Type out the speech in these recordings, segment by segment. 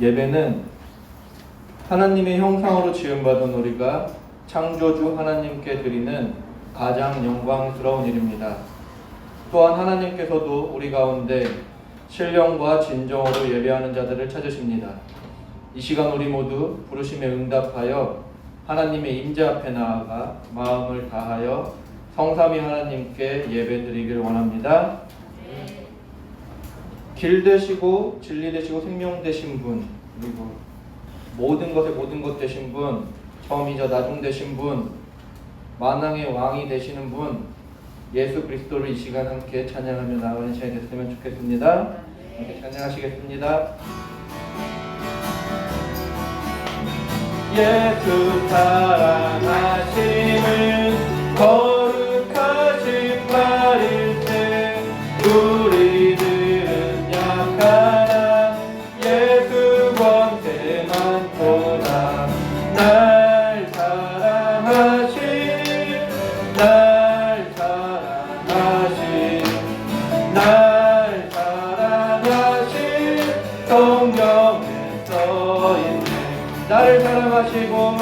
예배는 하나님의 형상으로 지음받은 우리가 창조주 하나님께 드리는 가장 영광스러운 일입니다. 또한 하나님께서도 우리 가운데 신령과 진정으로 예배하는 자들을 찾으십니다. 이 시간 우리 모두 부르심에 응답하여 하나님의 임재 앞에 나아가 마음을 다하여 성삼위 하나님께 예배드리길 원합니다. 길 되시고 진리 되시고 생명 되신 분, 그리고 모든 것의 모든 것 되신 분, 처음이자 나중 되신 분, 만왕의 왕이 되시는 분, 예수 그리스도를 이 시간 함께 찬양하며 나아가는 시간이 됐으면 좋겠습니다. 함께 찬양하시겠습니다. 예수 사랑하심은 거룩하신 말일세. 우리들은 약하나 예수 권세 많도다. 날 사랑하신 성경에 써있네. 나를 사랑하시고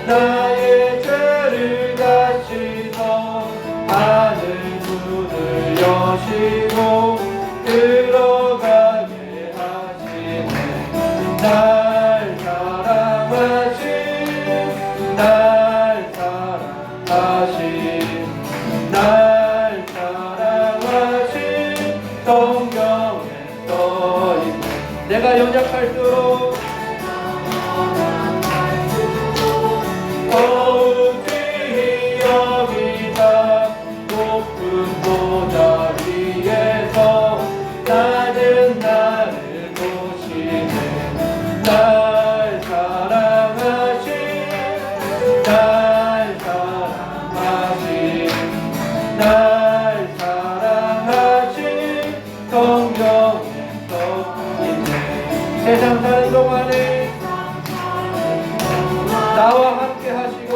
나의 죄를 다시서 하늘 문을 여시고 들어가게 하시네. 날 사랑하신 성경에 써있네. 내가 연약할수록 더욱 귀히 여기다. 높은 보좌 위에서 낮은 나를 보시네. 날 사랑하신 성경에 써있네. 세상 사는 동안에 나와 함께 하시고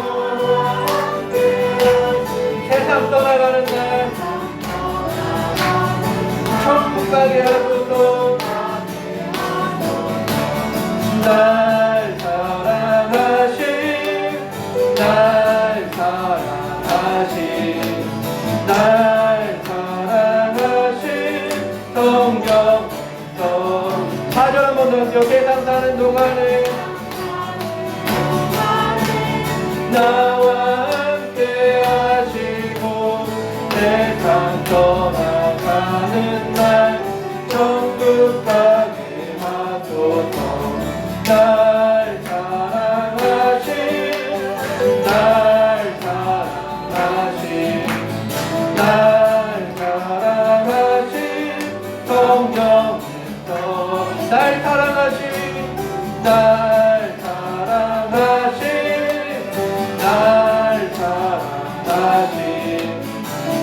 세상 떠나가는 날 천국 가게 하소서. 날 사랑하신 성경에서 4절 한번 더 하세요. 세상 사는 동안에 나와 함께 하시고 세상 떠나가는 날 천국 가게 하소서. 날 사랑하신 성경에서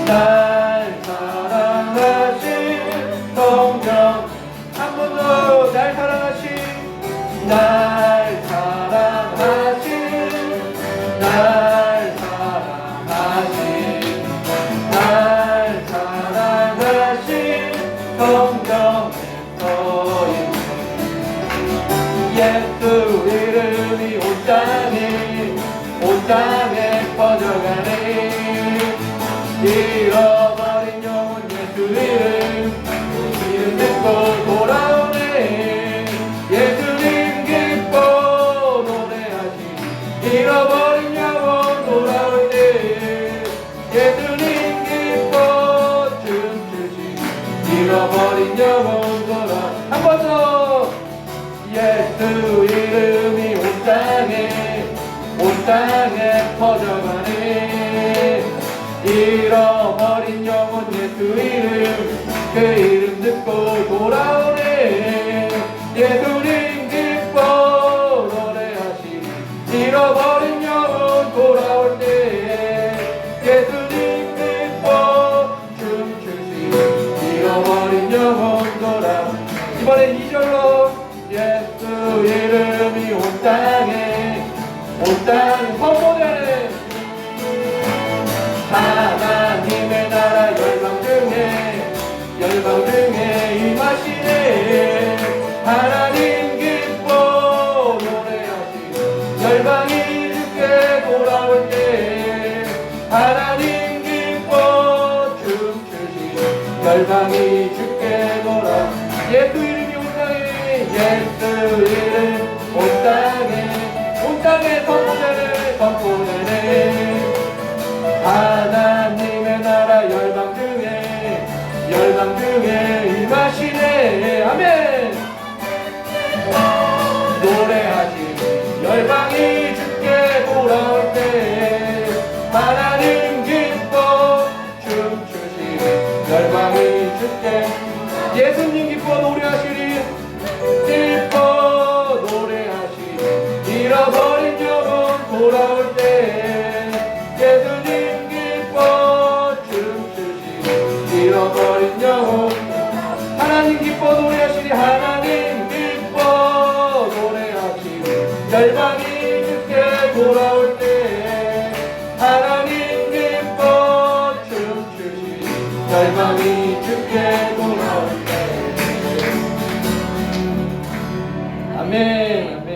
날 사랑하신 성경 한 번 더. 날 사랑하신 성경에 써있네. 예수 이름이 온 땅에 퍼져가네. 잃어버린 영혼 예수 이름 듣고 돌아오네. 예수님 기뻐 노래하시. 잃어버린 영혼 돌아올 때 예수님 기뻐 춤추시. 잃어버린 영혼 돌아. 한 번 더. 예수 이름이 온 땅에 퍼져가네. 잃어버린 영혼 예수 이름 그 이름 듣고 돌아오네. 예수님 기뻐 노래하시니. 잃어버린 영혼 돌아올 때 예수님 기뻐 춤추시니. 잃어버린 영혼 돌아. 이번엔 2절로. 예수 이름이 온 땅에 선포되네. 하나님의 나라 열방 중에 임하시 열방이 주께 돌아. 예수 이름이 온 땅에, 예수 이름 온 땅에 선포되네. 하나님의 나라 열방 중에 임하시네. 아멘. 노래하지 열방이 주께 돌아올 때 하나님 기뻐 춤추시. 열방이 주께 예수님 기뻐 노래하시리. 기뻐 노래하시리. 잃어버린 영혼 돌아올 때 예수님 기뻐 춤추시리. 잃어버린 영혼 하나님 기뻐 노래하시리. 하나님 기뻐 노래하시리. 열방이 주께 돌아올 때 하나님 기뻐 춤추시리. 열방이 주께 돌아올 때. 아멘. 아멘.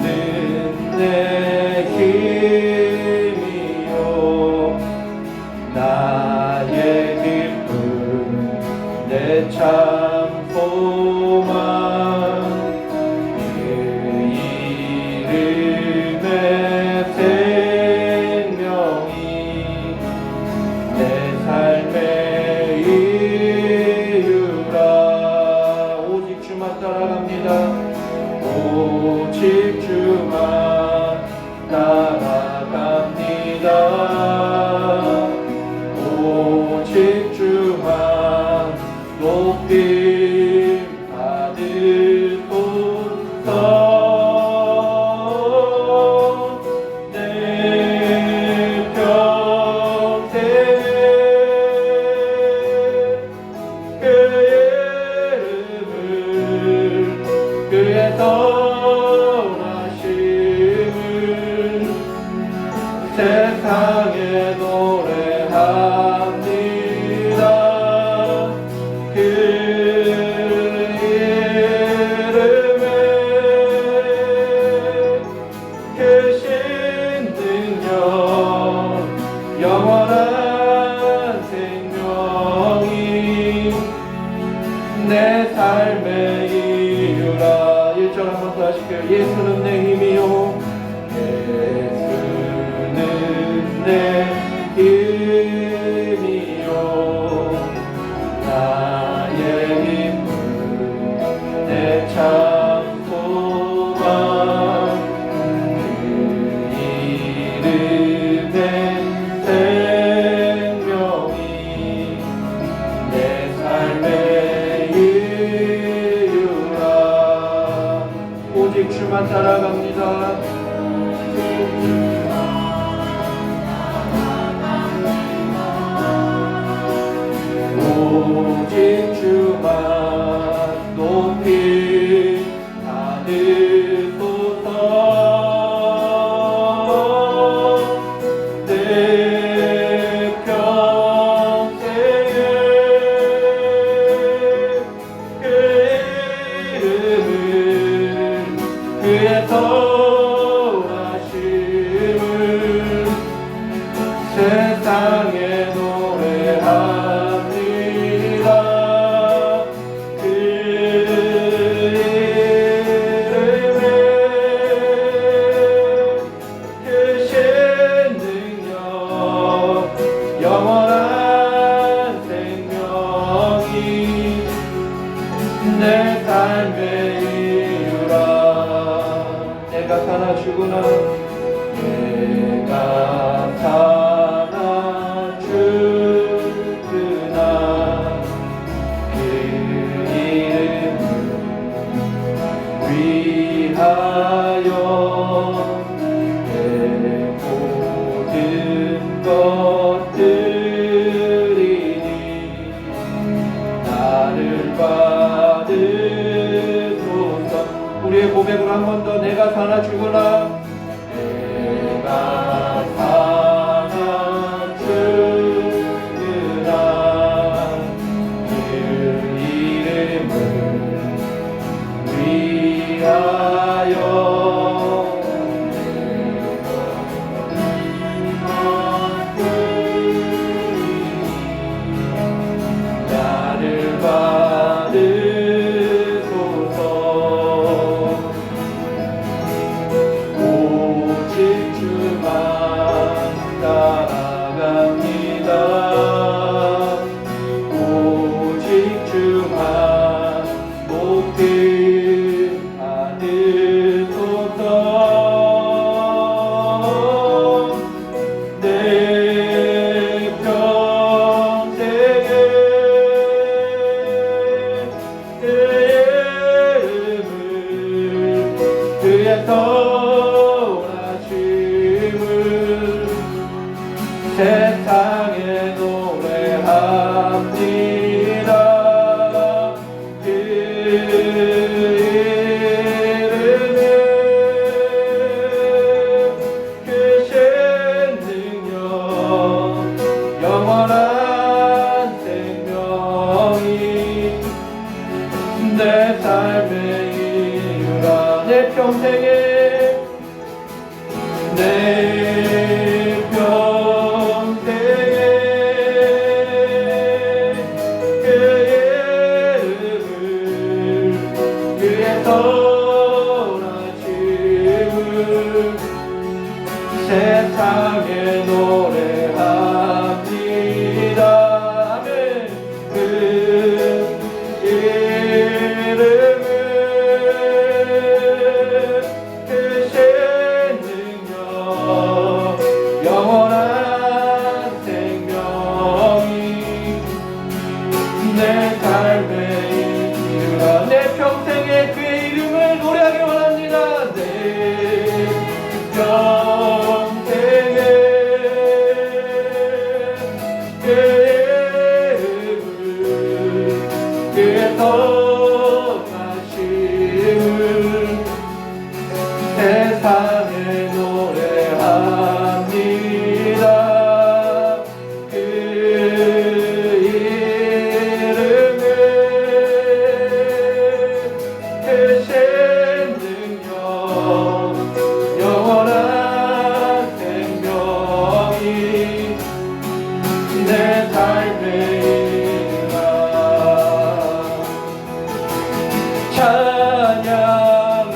예수는 내 힘이요 나의 기쁨 내 참 소망. 그 이름의 생명이 내 삶의 이유라. 오직 주만 따라갑니다. 오직 주만 따라갑니다. 오직 주만 높임 받으소서. 내 평생에 그의 이름을 그의 선하심을 세상에 노래합니다. 그 이름에 크신 능력 영원한 생명이 내 삶의 이유라. 1절 한번 더 하실게요. 예수는 내 힘이요 예수는 내 힘이요 나의 힘은 내 참 소망. 그 이름의 생명이 내 삶의 이유라. 오직 주만 따라갑니다. 오직 주만 높이 받으소서. 내 평생에 그 이름을 그의 선하심을 세상에 노래합니다. 그 이름에 크신 능력 영원한 생명이 내 삶의 이유라. 내가 사나 죽으나 내가 사나 죽으나 그 이름을 위하여 내 모든 것들이니 나를 받으소서. 우리의 고백으로 한 번 더. 내가 사나 죽으나 내가 사나 죽으나 세상에 노래합니다. 그 이름은 크신 능력 영원한 생명이 내 삶의 이유라. 내 평생에 내 평생에 그 이름을 위해서 나짐을 세상에 노래합니다. 아멘. 그 이름을 크신 능력 영원한 생명이 내 삶의 이유라. 내 평생에 그의 이름을 노래하기 원합니다. 내 평생에 그의 이름을 위해서 나심을 세상에 노래합니다. 그 이름을 크신 능력 영원한 생명이 내 삶의 이유라.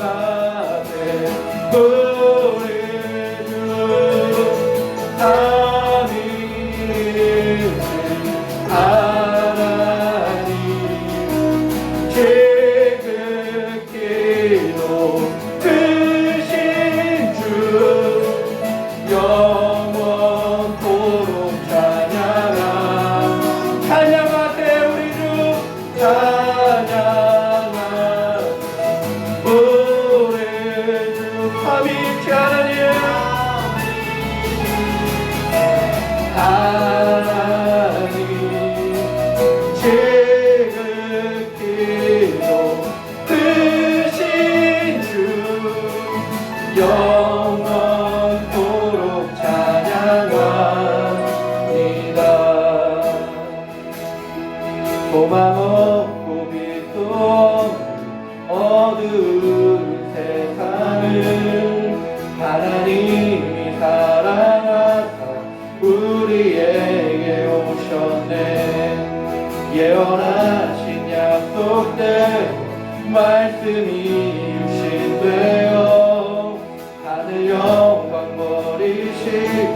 찬양하세 우리 주 삼위일신 하나님 지극히 높으신 주 영원토록 찬양하세 우리 주 찬양하세 우리 주 삼위일신 하나님 지극히 높으신 주 영원토록 찬양합니다. 소망 없고 빛도 없는 어두운 세상을 하나님이 사랑하사 우리에게 오셨네. 예언하신 약속대로 말씀이 육신되어 하늘 영광 버리시고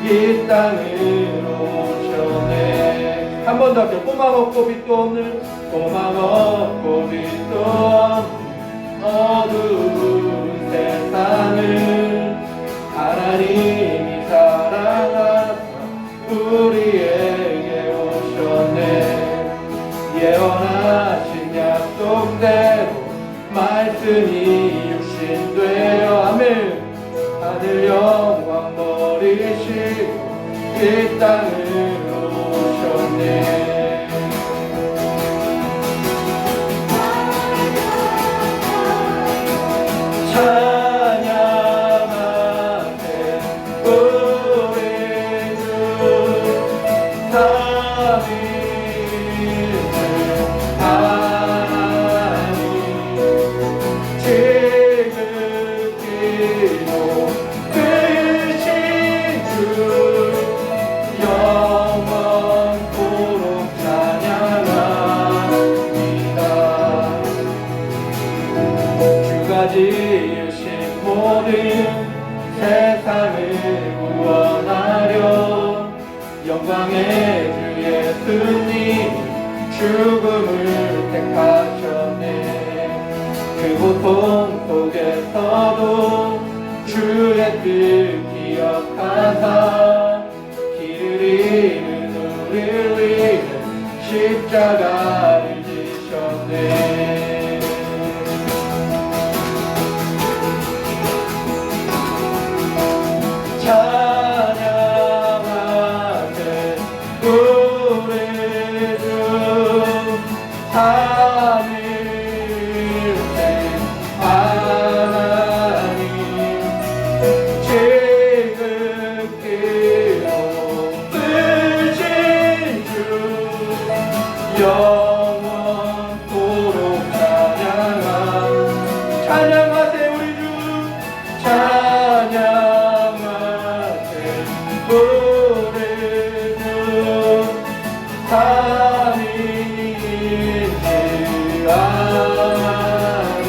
이 땅으로 오셨네. 한 번 더 할게요. 소망 없고 빛도 없는 소망 없고 빛도 없는 어두운 세상을 하나님이 사랑하사 우리에게 오셨네. 예언하신 약속대로 말씀이 육신되어 아멘. 하늘 영광 버리시고 이 땅으로 오셨네. 찬양하세 우리 주 삼위일신 하나님 지극히 높으신 주 영원토록 찬양합니다. 주가 지으신 모든 세상을 구원하려 영광의 주 예수님 죽음을 택하셨네. 그 고통 속에서도 주의 뜻 기억하사 길을 잃은 우리를 위해 십자가를 지셨네. 찬양하세 영원토록 찬양하세 우리 주 찬양하세 우리 주 삼위일체 아니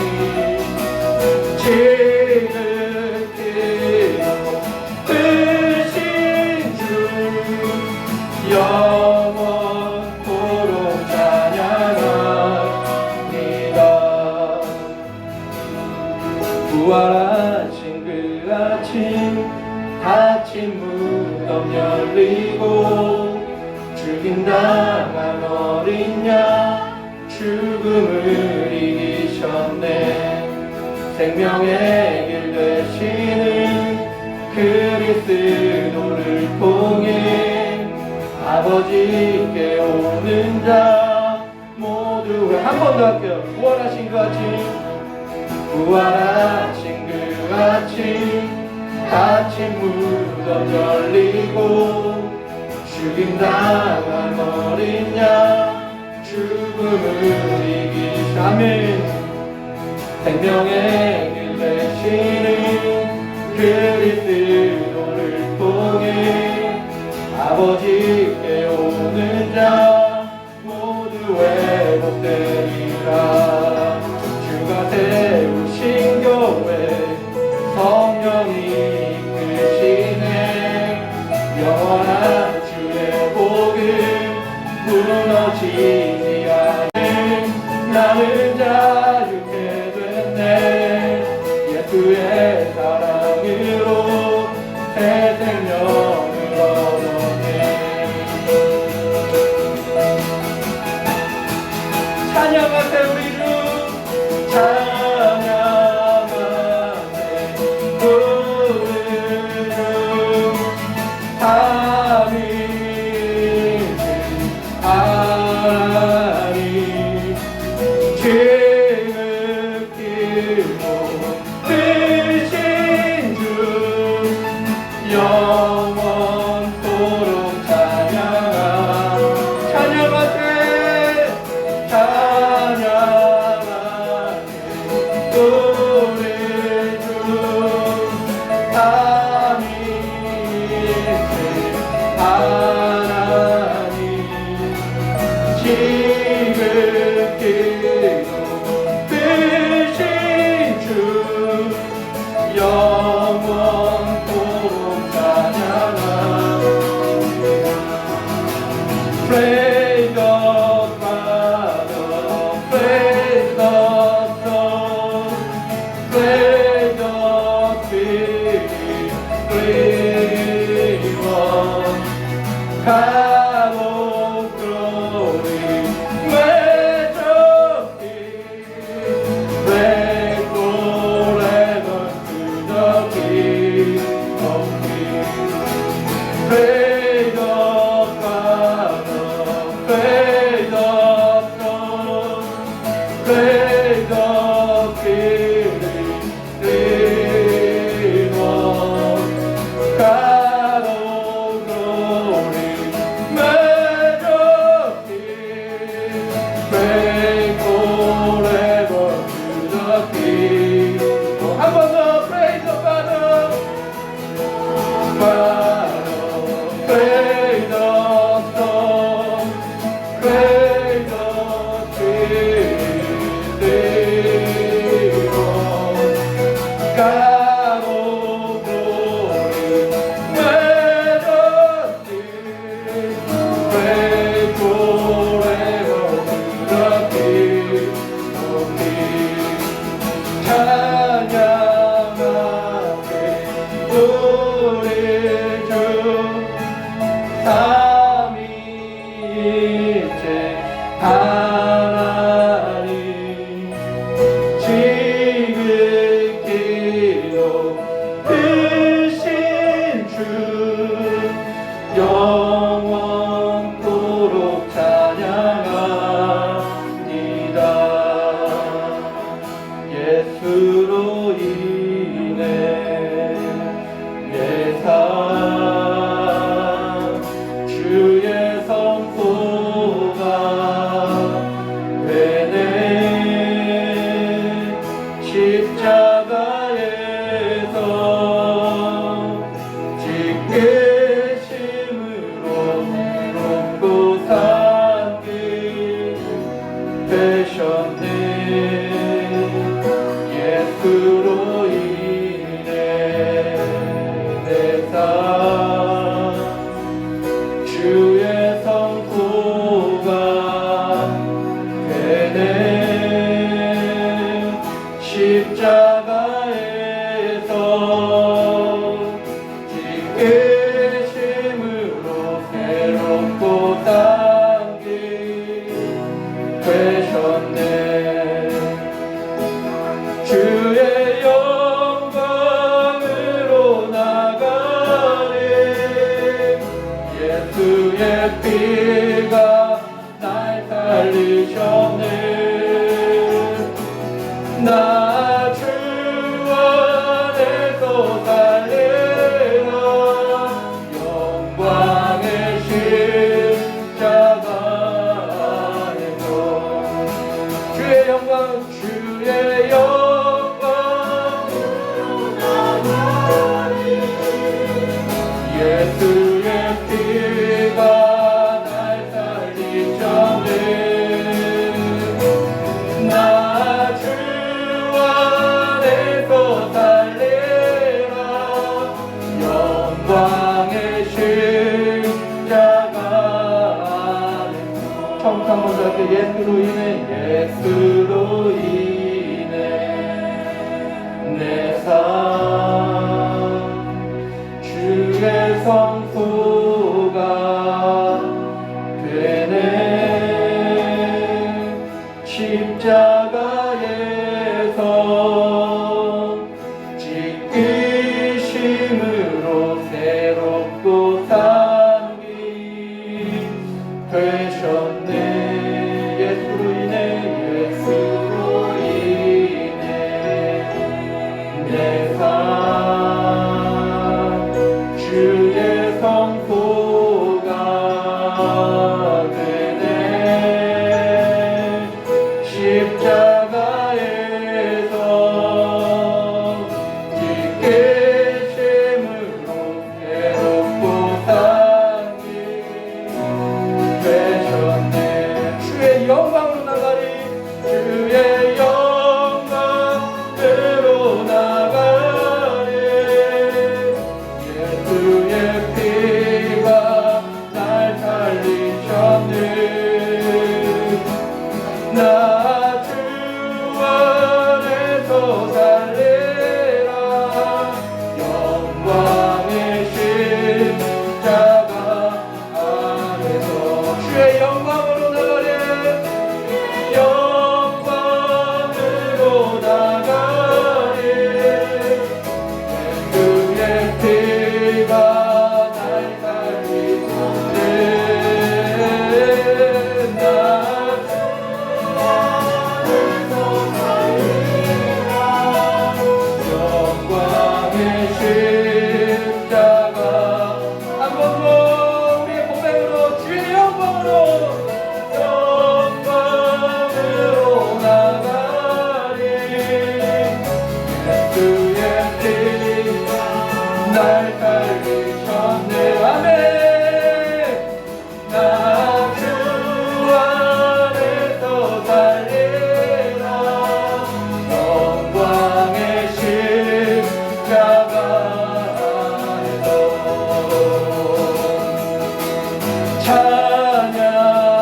지극히도 크신 주 영원토록 찬양합니다. 부활하신 그 아침 닫힌 무덤 열리고 죽임당한 어린 양 죽음을 이기셨네. 생명의 길 되시는 그리스도를 통해 아버지께 오는 자 모두 한 번 더 할게요. 부활하신 그 아침 부활하신 그 아침 닫힌 무덤 열리고 죽임당한 어린 양 죽음을 이기사면 생명의 길 되시는 그리스도를 통해 아버지께 오는 자 모두 회복되리라. 주가 세우신 교회 성령이 이끄시네. 영원한 주의 복음 무너지지 않는 나는 자유케 됐네. 예수의 사랑으로 새 생명을 얻었네. 찬양하세 우리 주 찬양하세 우리 주 삼위일체 하나님 지극히도 크신 주 영원토록 찬양하세 우리 주 삼위일체 하나님 지극히도 크신 주 영원토록 찬양합니다. Praise God Father, praise God Son, praise God Spirit, praise God. God of glory, majesty, praise forever to the King of Kings. Praise God Father, praise God Son, praise God Spirit, praise God. God of glory, majesty, praise forever to the King. 한 번 더 praise the Father, Father, praise the Son, praise the Spirit, praise God. God of glory, majesty, praise forever to the King of Kings. 찬양하세 우리 주 삼위일체 하나님 지극히도 크신 주 영원토록 피가 날 살리셨네. 나 주 안에서 살리라. 영광의 십자가 안에서 주의 영광 주의 영광 예수의 피가 날 살리셨네. 나 주 안에서 살리라. 영광의 십자가 안에서 청상 먼저 할게. 예수로 인해 예수로 인해 내 삶 주의 성소가 되네. 십자가에서 찢기심으로 새롭고 산기 되셨네. 예수로 인해 예수로 인해 내 삶 주의 성소가 되네. 십자가에서 찢기심으로 새롭고 산기 되셨네. 주의 영광으로 나가리. 주의 영광으로 나가리. 예수의 피가 날 살리셨네. 나 주 안에서 살리라. 영광의 십자가 안에서 주의 영광으로 나가리. 영광으로 나가리. 예수의 피가 날 살리셨네. 나 주 안에서 살리라. 영광의 십자가 한 번 더 우리의 고백으로 주의 영광으로 나가리. 예수의 피가 날 살리셨네. 아멘. 나 주 안에서 살리라. 영광의 십자가 안에서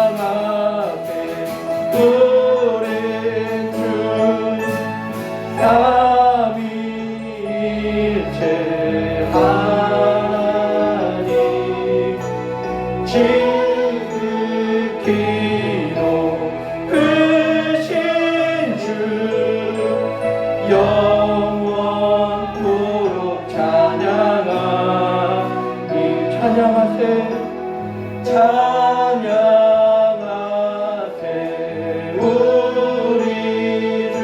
찬양하세 우리 주 삼위일체 하나님 지극히 높으신 주 영원토록 찬양하리. 찬양하세 찬양하세 우리 주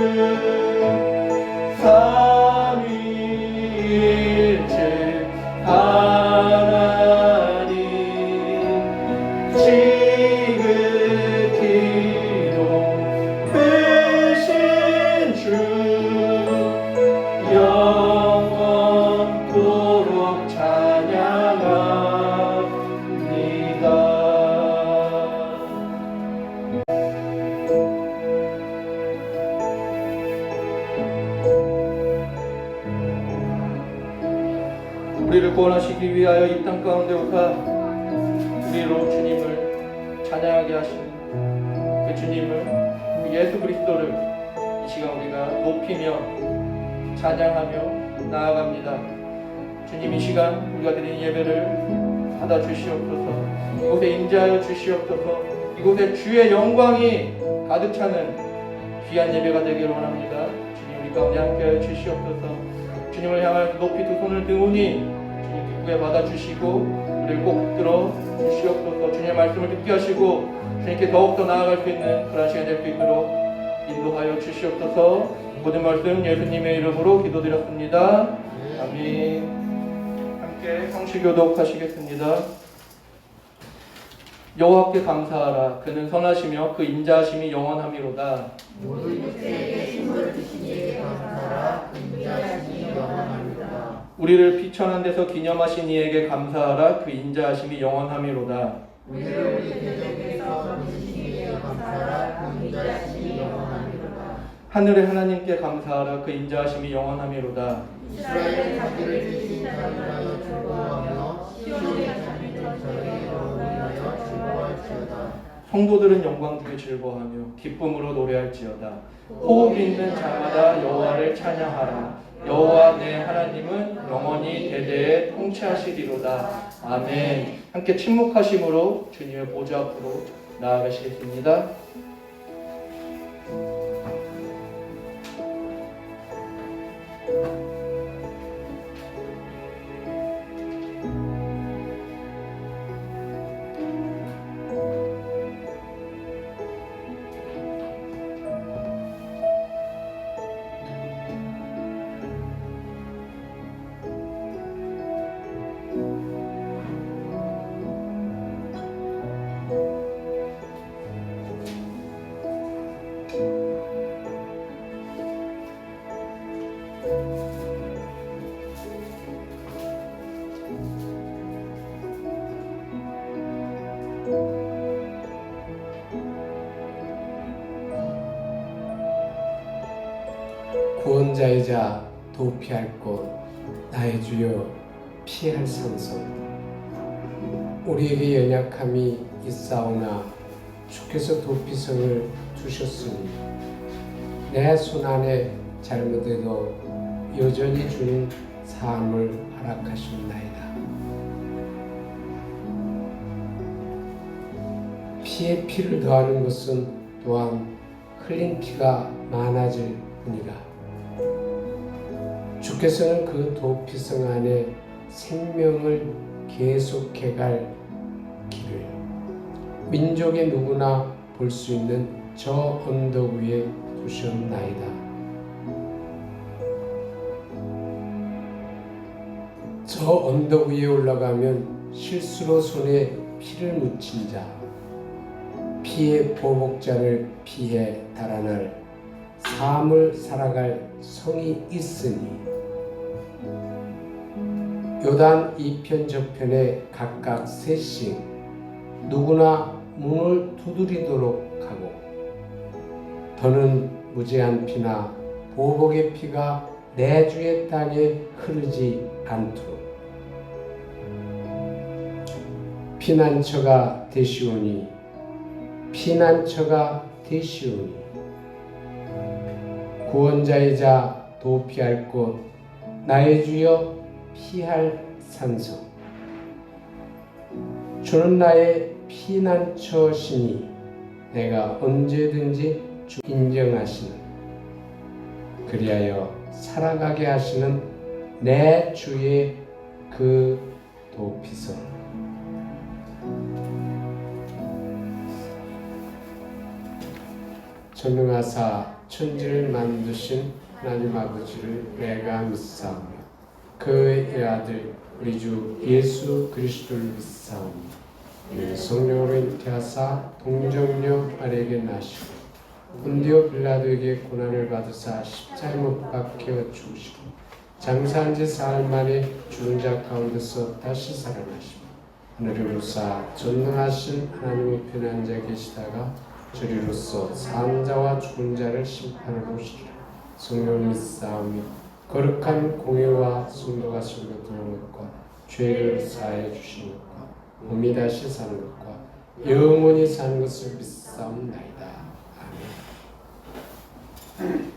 삼위일체 하나님 지극히 높으신 주 영원토록 찬양합니다. 우리를 구원하시기 위하여 이 땅 가운데 오사 우리로 주님을 찬양하게 하신 그 주님을, 그 예수 그리스도를 이 시간 우리가 높이며 찬양하며 나아갑니다. 주님, 이 시간 우리가 드린 예배를 받아 주시옵소서. 이곳에 임재하여 주시옵소서. 이곳에 주의 영광이 가득 차는 귀한 예배가 되기를 원합니다. 주님, 우리 가운데 함께하여 주시옵소서. 주님을 향하여 높이 두 손을 드우니 주님 기쁘게 받아주시고 우리를 꼭 붙들어 주시옵소서. 주님의 말씀을 듣게 하시고 주님께 더욱더 나아갈 수 있는 그런 시간이 될 수 있도록 인도하여 주시옵소서. 모든 말씀 예수님의 이름으로 기도드렸습니다. 아멘. 함께 성시교독 하시겠습니다. 여호와께 감사하라. 그는 선하시며 그 인자하심이 영원함이로다. 모든 육체에게 힘을 주신 이에게 감사하라. 그 인자하심이 영원합니다. 우리를 피천한 데서 기념하신 이에게 감사하라. 그 인자하심이 영원함이로다. 우리를 우리 대적에서 주신 이에게 감사하라. 그 인자하심이 영원합니다. 하늘의 하나님께 감사하라. 그 인자하심이 영원함이로다. 이스라엘의 자기를 지신 자를 위하여 즐거워하며 시온의 자비를 저에게 위하여 즐거워할지어다. 성도들은 영광 중에 즐거워하며 기쁨으로 노래할지어다. 호흡 있는 자마다 여호와를 찬양하라. 여호와 내 하나님은 영원히 대대에 통치하시리로다. 아멘. 함께 침묵하심으로 주님의 보좌 앞으로 나아가시겠습니다. 구원자이자 도피할 곳 나의 주여 피할 산소. 우리에게 연약함이 있사오나 주께서 도피성을 주셨으니 내 손안에 잘못해도 여전히 주는 사함을 허락하셨나이다. 피에 피를 더하는 것은 또한 흘린 피가 많아질 뿐이라. 주께서는 그 도피성 안에 생명을 계속해갈 길을 민족의 누구나 볼 수 있는 저 언덕 위에 두셨나이다. 저 언덕 위에 올라가면 실수로 손에 피를 묻힌 자, 피의 보복자를 피해 달아날 삶을 살아갈 성이 있으니 요단 이편 저편에 각각 셋씩 누구나 문을 두드리도록 하고 더는 무죄한 피나 보복의 피가 내 주의 땅에 흐르지 않도록 피난처가 되시오니 피난처가 되시오니 구원자이자 도피할 곳 나의 주여 피할 산성. 주는 나의 피난처시니 내가 언제든지 주 인정하시는 그리하여 살아가게 하시는 내 주의 그 도피성. 전능하사 천지를 만드신 하나님 아버지를 내가 믿사오며 그의 아들 우리 주 예수 그리스도를 믿사오니 이는 성령으로 잉태하사 동정녀 마리아에게 나시고 본디오 빌라도에게 고난을 받으사 십자가에 못 박혀 죽으시고 장사한 지 사흘 만에 죽은 자 가운데서 다시 살아나시고 하늘을 우사 전능하신 하나님의 편에 앉아 계시다가 저리로서 산 자와 죽은 자를 심판하러 오시리라. 성령을 믿사오며 거룩한 공예와 성도가 숨겨두는 것과 죄를 사해 주시는 것과 몸이 다시 사는 것과 영원히 사는 것을 믿사옵나이다. 아멘.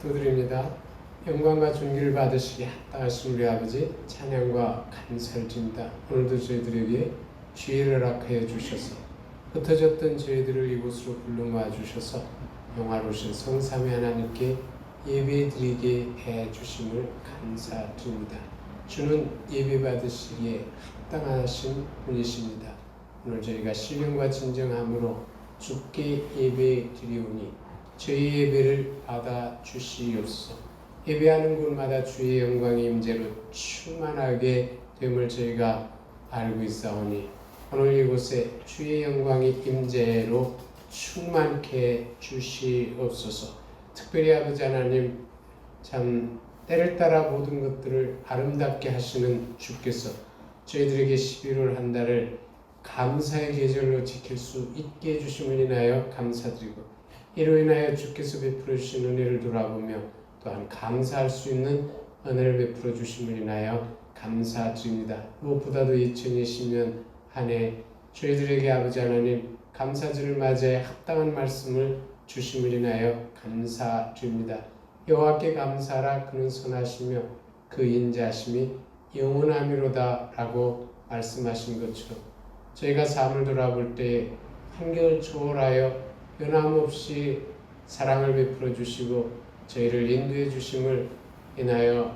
기도드립니다. 영광과 존귀를 받으시기 합당하신 우리 아버지 찬양과 감사를 드립니다. 오늘도 저희들에게 지혜를 허락하여 주셔서 흩어졌던 저희들을 이곳으로 불러 모아 주셔서 영화로우신 성삼위 하나님께 예배드리게 해 주심을 감사드립니다. 주는 예배 받으시기에 합당하신 분이십니다. 오늘 저희가 신령과 진정함으로 주께 예배드리오니 저희 예배를 받아 주시옵소서. 예배하는 곳마다 주의 영광의 임재로 충만하게 됨을 저희가 알고 있사오니 오늘 이곳에 주의 영광의 임재로 충만케 주시옵소서. 특별히 아버지 하나님, 참 때를 따라 모든 것들을 아름답게 하시는 주께서 저희들에게 11월 한 달을 감사의 계절로 지킬 수 있게 해주심을 인하여 감사드리고, 이로 인하여 주께서 베풀어 주신 은혜를 돌아보며 또한 감사할 수 있는 은혜를 베풀어 주심을 인하여 감사드립니다. 무엇보다도 2020년 한 해 저희들에게 아버지 하나님 감사절을 맞이해 합당한 말씀을 주심을 인하여 감사드립니다. 여호와께 감사하라. 그는 선하시며 그 인자하심이 영원하미로다 라고 말씀하신 것처럼 저희가 삶을 돌아볼 때 한결 초월하여 변함없이 사랑을 베풀어 주시고 저희를 인도해 주심을 인하여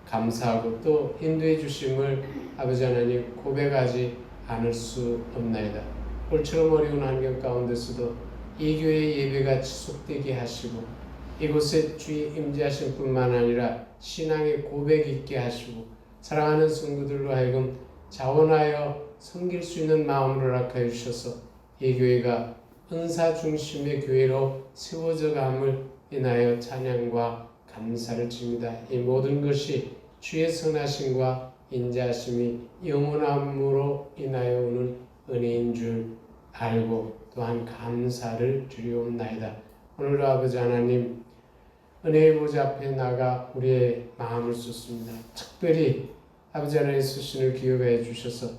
감사하고 또 인도해 주심을 아버지 하나님 고백하지 않을 수 없나이다. 올처럼 어려운 환경 가운데서도 이 교회의 예배가 지속되게 하시고 이곳에 주의 임재하신 뿐만 아니라 신앙의 고백 있게 하시고 사랑하는 성도들로 하여금 자원하여 섬길 수 있는 마음을 허락하여 주셔서 이 교회가 은사 중심의 교회로 세워져 감을 인하여 찬양과 감사를 드립니다. 이 모든 것이 주의 선하심과 인자하심이 영원함으로 인하여 오는 은혜인 줄 알고 또한 감사를 드리옵나이다. 오늘도 아버지 하나님 은혜의 보좌 앞에 나가 우리의 마음을 쏟습니다. 특별히 아버지 하나님의 수신을 기억해 주셔서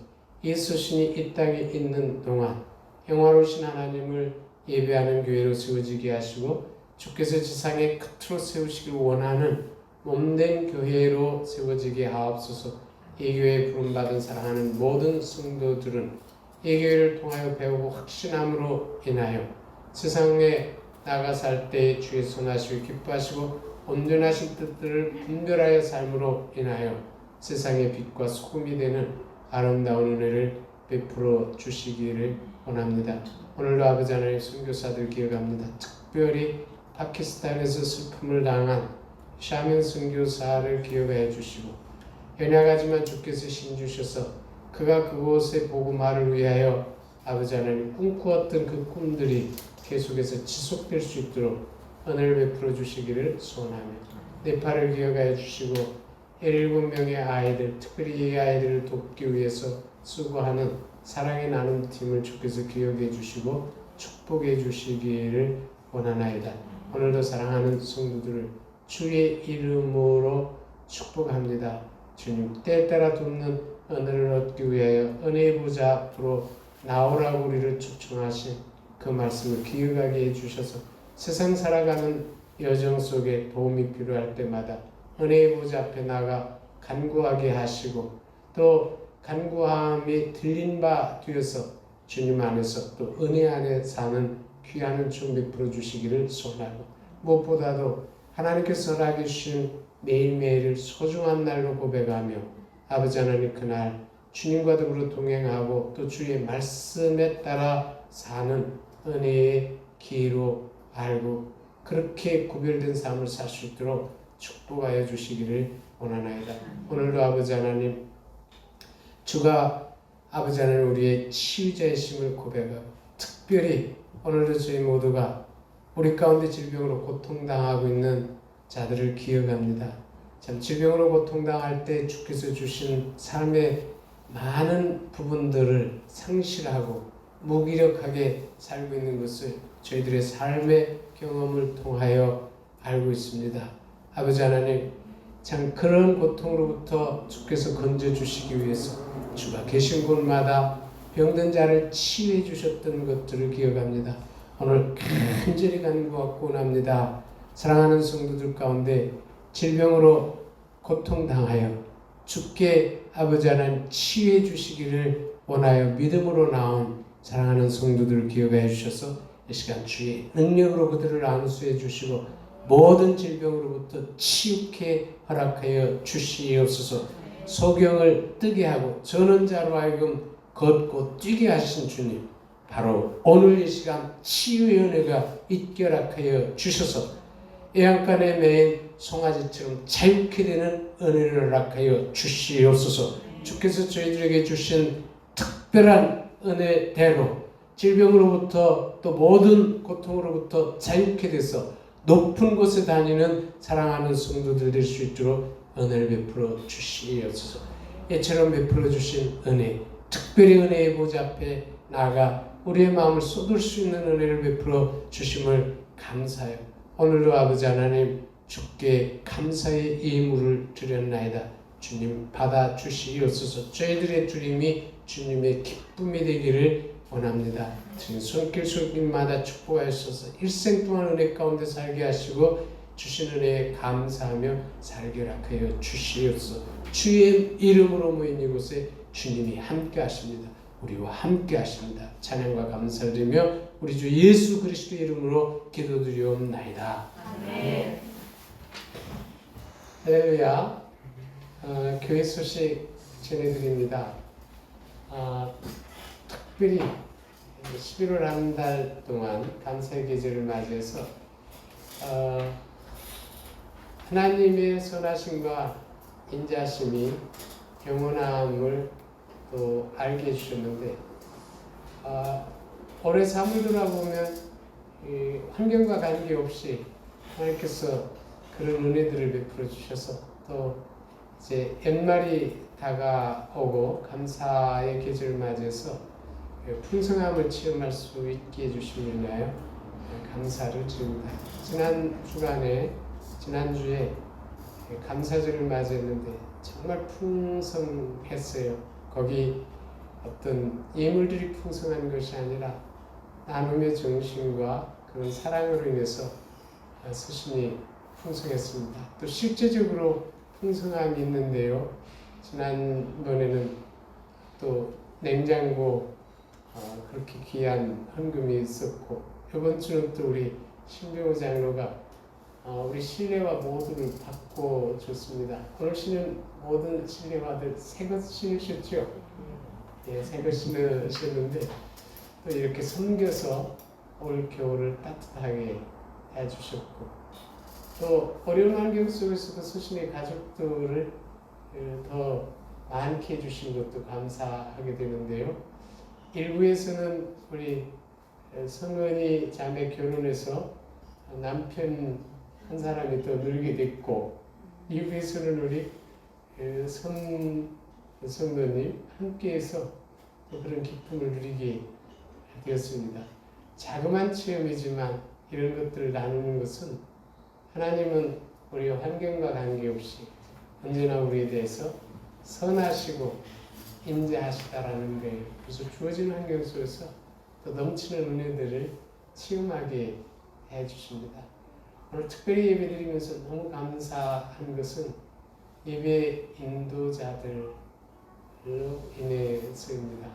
이 수신이 이 땅에 있는 동안 영화로우신 하나님을 예배하는 교회로 세워지게 하시고 주께서 지상의 끝으로 세우시길 원하는 몸된 교회로 세워지게 하옵소서. 이 교회에 부름받은 사랑하는 모든 성도들은 이 교회를 통하여 배우고 확신함으로 인하여 세상에 나가 살 때 주의 선하시고 기뻐하시고 온전하신 뜻들을 분별하여 삶으로 인하여 세상의 빛과 소금이 되는 아름다운 은혜를 베풀어 주시기를 원합니다. 오늘도 아버지 하나님 선교사들 기억합니다. 특별히 파키스탄에서 슬픔을 당한 샤민 선교사를 기억해 주시고 연약하지만 주께서 힘주셔서 그가 그곳의 복음화를 위하여 아버지 하나님 꿈꾸었던 그 꿈들이 계속해서 지속될 수 있도록 은혜를 베풀어 주시기를 소원하며 네팔을 기억하여 주시고 17명의 아이들, 특별히 이 아이들을 돕기 위해서 수고하는 사랑의 나눔팀을 주께서 기억해 주시고 축복해 주시기를 원하나이다. 오늘도 사랑하는 성도들을 주의 이름으로 축복합니다. 주님 때에 따라 돕는 은혜를 얻기 위하여 은혜의 보좌 앞으로 나오라고 우리를 초청하신 그 말씀을 기억하게 해주셔서 세상 살아가는 여정 속에 도움이 필요할 때마다 은혜의 보좌 앞에 나가 간구하게 하시고 또 간구함이 들린 바 되어서 주님 안에서 또 은혜 안에 사는 귀한 은총 베풀어 주시기를 소원하고 무엇보다도 하나님께서 허락해 주신 매일매일을 소중한 날로 고백하며 아버지 하나님 그날 주님과 더불어 동행하고 또 주의 말씀에 따라 사는 은혜의 기회로 알고 그렇게 구별된 삶을 살 수 있도록 축복하여 주시기를 원하나이다. 오늘도 아버지 하나님 주가 아버지 하나님 우리의 치유자이심을 고백하고 특별히 오늘도 저희 모두가 우리 가운데 질병으로 고통당하고 있는 자들을 기억합니다. 참 질병으로 고통당할 때 주께서 주신 삶의 많은 부분들을 상실하고 무기력하게 살고 있는 것을 저희들의 삶의 경험을 통하여 알고 있습니다. 아버지 하나님 참 그런 고통으로부터 주께서 건져주시기 위해서 주가 계신 곳마다 병든 자를 치유해 주셨던 것들을 기억합니다. 오늘 간절히 간구하고 합니다. 사랑하는 성도들 가운데 질병으로 고통당하여 주께 아버지 하나님 치유해 주시기를 원하여 믿음으로 나온 사랑하는 성도들을 기억하여 주셔서 이 시간 주의 능력으로 그들을 안수해 주시고 모든 질병으로부터 치유케 허락하여 주시옵소서. 소경을 뜨게 하고 전원자로 하여금 걷고 뛰게 하신 주님, 바로 오늘 이 시간 치유의 은혜가 있결락하여 주셔서 애양간에 매인 송아지처럼 자유케 되는 은혜를 허락하여 주시옵소서. 주께서 저희들에게 주신 특별한 은혜대로 질병으로부터 또 모든 고통으로부터 자유케 돼서 높은 곳에 다니는 사랑하는 성도들 될 수 있도록 은혜를 베풀어 주시옵소서. 이처럼 베풀어 주신 은혜, 특별히 은혜의 보좌 앞에 나아가 우리의 마음을 쏟을 수 있는 은혜를 베풀어 주심을 감사해요. 오늘도 아버지 하나님 주께 감사의 예물을 드렸나이다. 주님 받아 주시옵소서. 저희들의 주님이 주님의 기쁨이 되기를 원합니다. 주님 손길 손길마다 축복하셔서 일생 동안 은혜 가운데 살게 하시고 주신 은혜에 감사하며 살게 허락하여 주시옵소서. 주의 이름으로 모인 이곳에 주님이 함께 하십니다. 우리와 함께 하십니다. 찬양과 감사드리며 우리 주 예수 그리스도의 이름으로 기도드리옵나이다. 아멘. 할렐루야. 교회 소식 전해드립니다. 특별히 11월 한 달 동안 감사의 계절을 맞이해서 하나님의 선하심과 인자심이 영원함을 또 알게 해주셨는데 올해 3월 돌아보면 환경과 관계없이 하나님께서 그런 은혜들을 베풀어 주셔서 또 이제 연말이 다가오고 감사의 계절을 맞이해서 풍성함을 체험할 수 있게 해주심을 위하여 감사를 드립니다. 지난주에 감사절을 맞이했는데 정말 풍성했어요. 거기 어떤 예물들이 풍성한 것이 아니라 나눔의 정신과 그런 사랑으로 인해서 수신이 풍성했습니다. 또 실제적으로 풍성함이 있는데요. 지난번에는 또 냉장고 그렇게 귀한 헌금이 있었고 이번 주는 또 우리 신병호 장로가 우리 실내화 모두를 바꿔줬습니다. 오늘 신은 모든 실내화들 새것 신으셨죠? 예, 새것 신으셨는데 또 이렇게 섬겨서 올 겨울을 따뜻하게 해주셨고 또 어려운 환경 속에서도 수신의 가족들을 더 많게 해주신 것도 감사하게 되는데요. 일부에서는 우리 성은이 자매 결혼해서 남편 한 사람이 또 늘게 됐고 2부에서는 우리 성도님 함께해서 또 그런 기쁨을 누리게 되었습니다. 자그마한 체험이지만 이런 것들을 나누는 것은 하나님은 우리 환경과 관계없이 언제나 우리에 대해서 선하시고 임재하시다라는 거예요. 그래서 주어진 환경 속에서 또 넘치는 은혜들을 체험하게 해주십니다. 오늘 특별히 예배드리면서 너무 감사한 것은 예배 인도자들로 인해서입니다.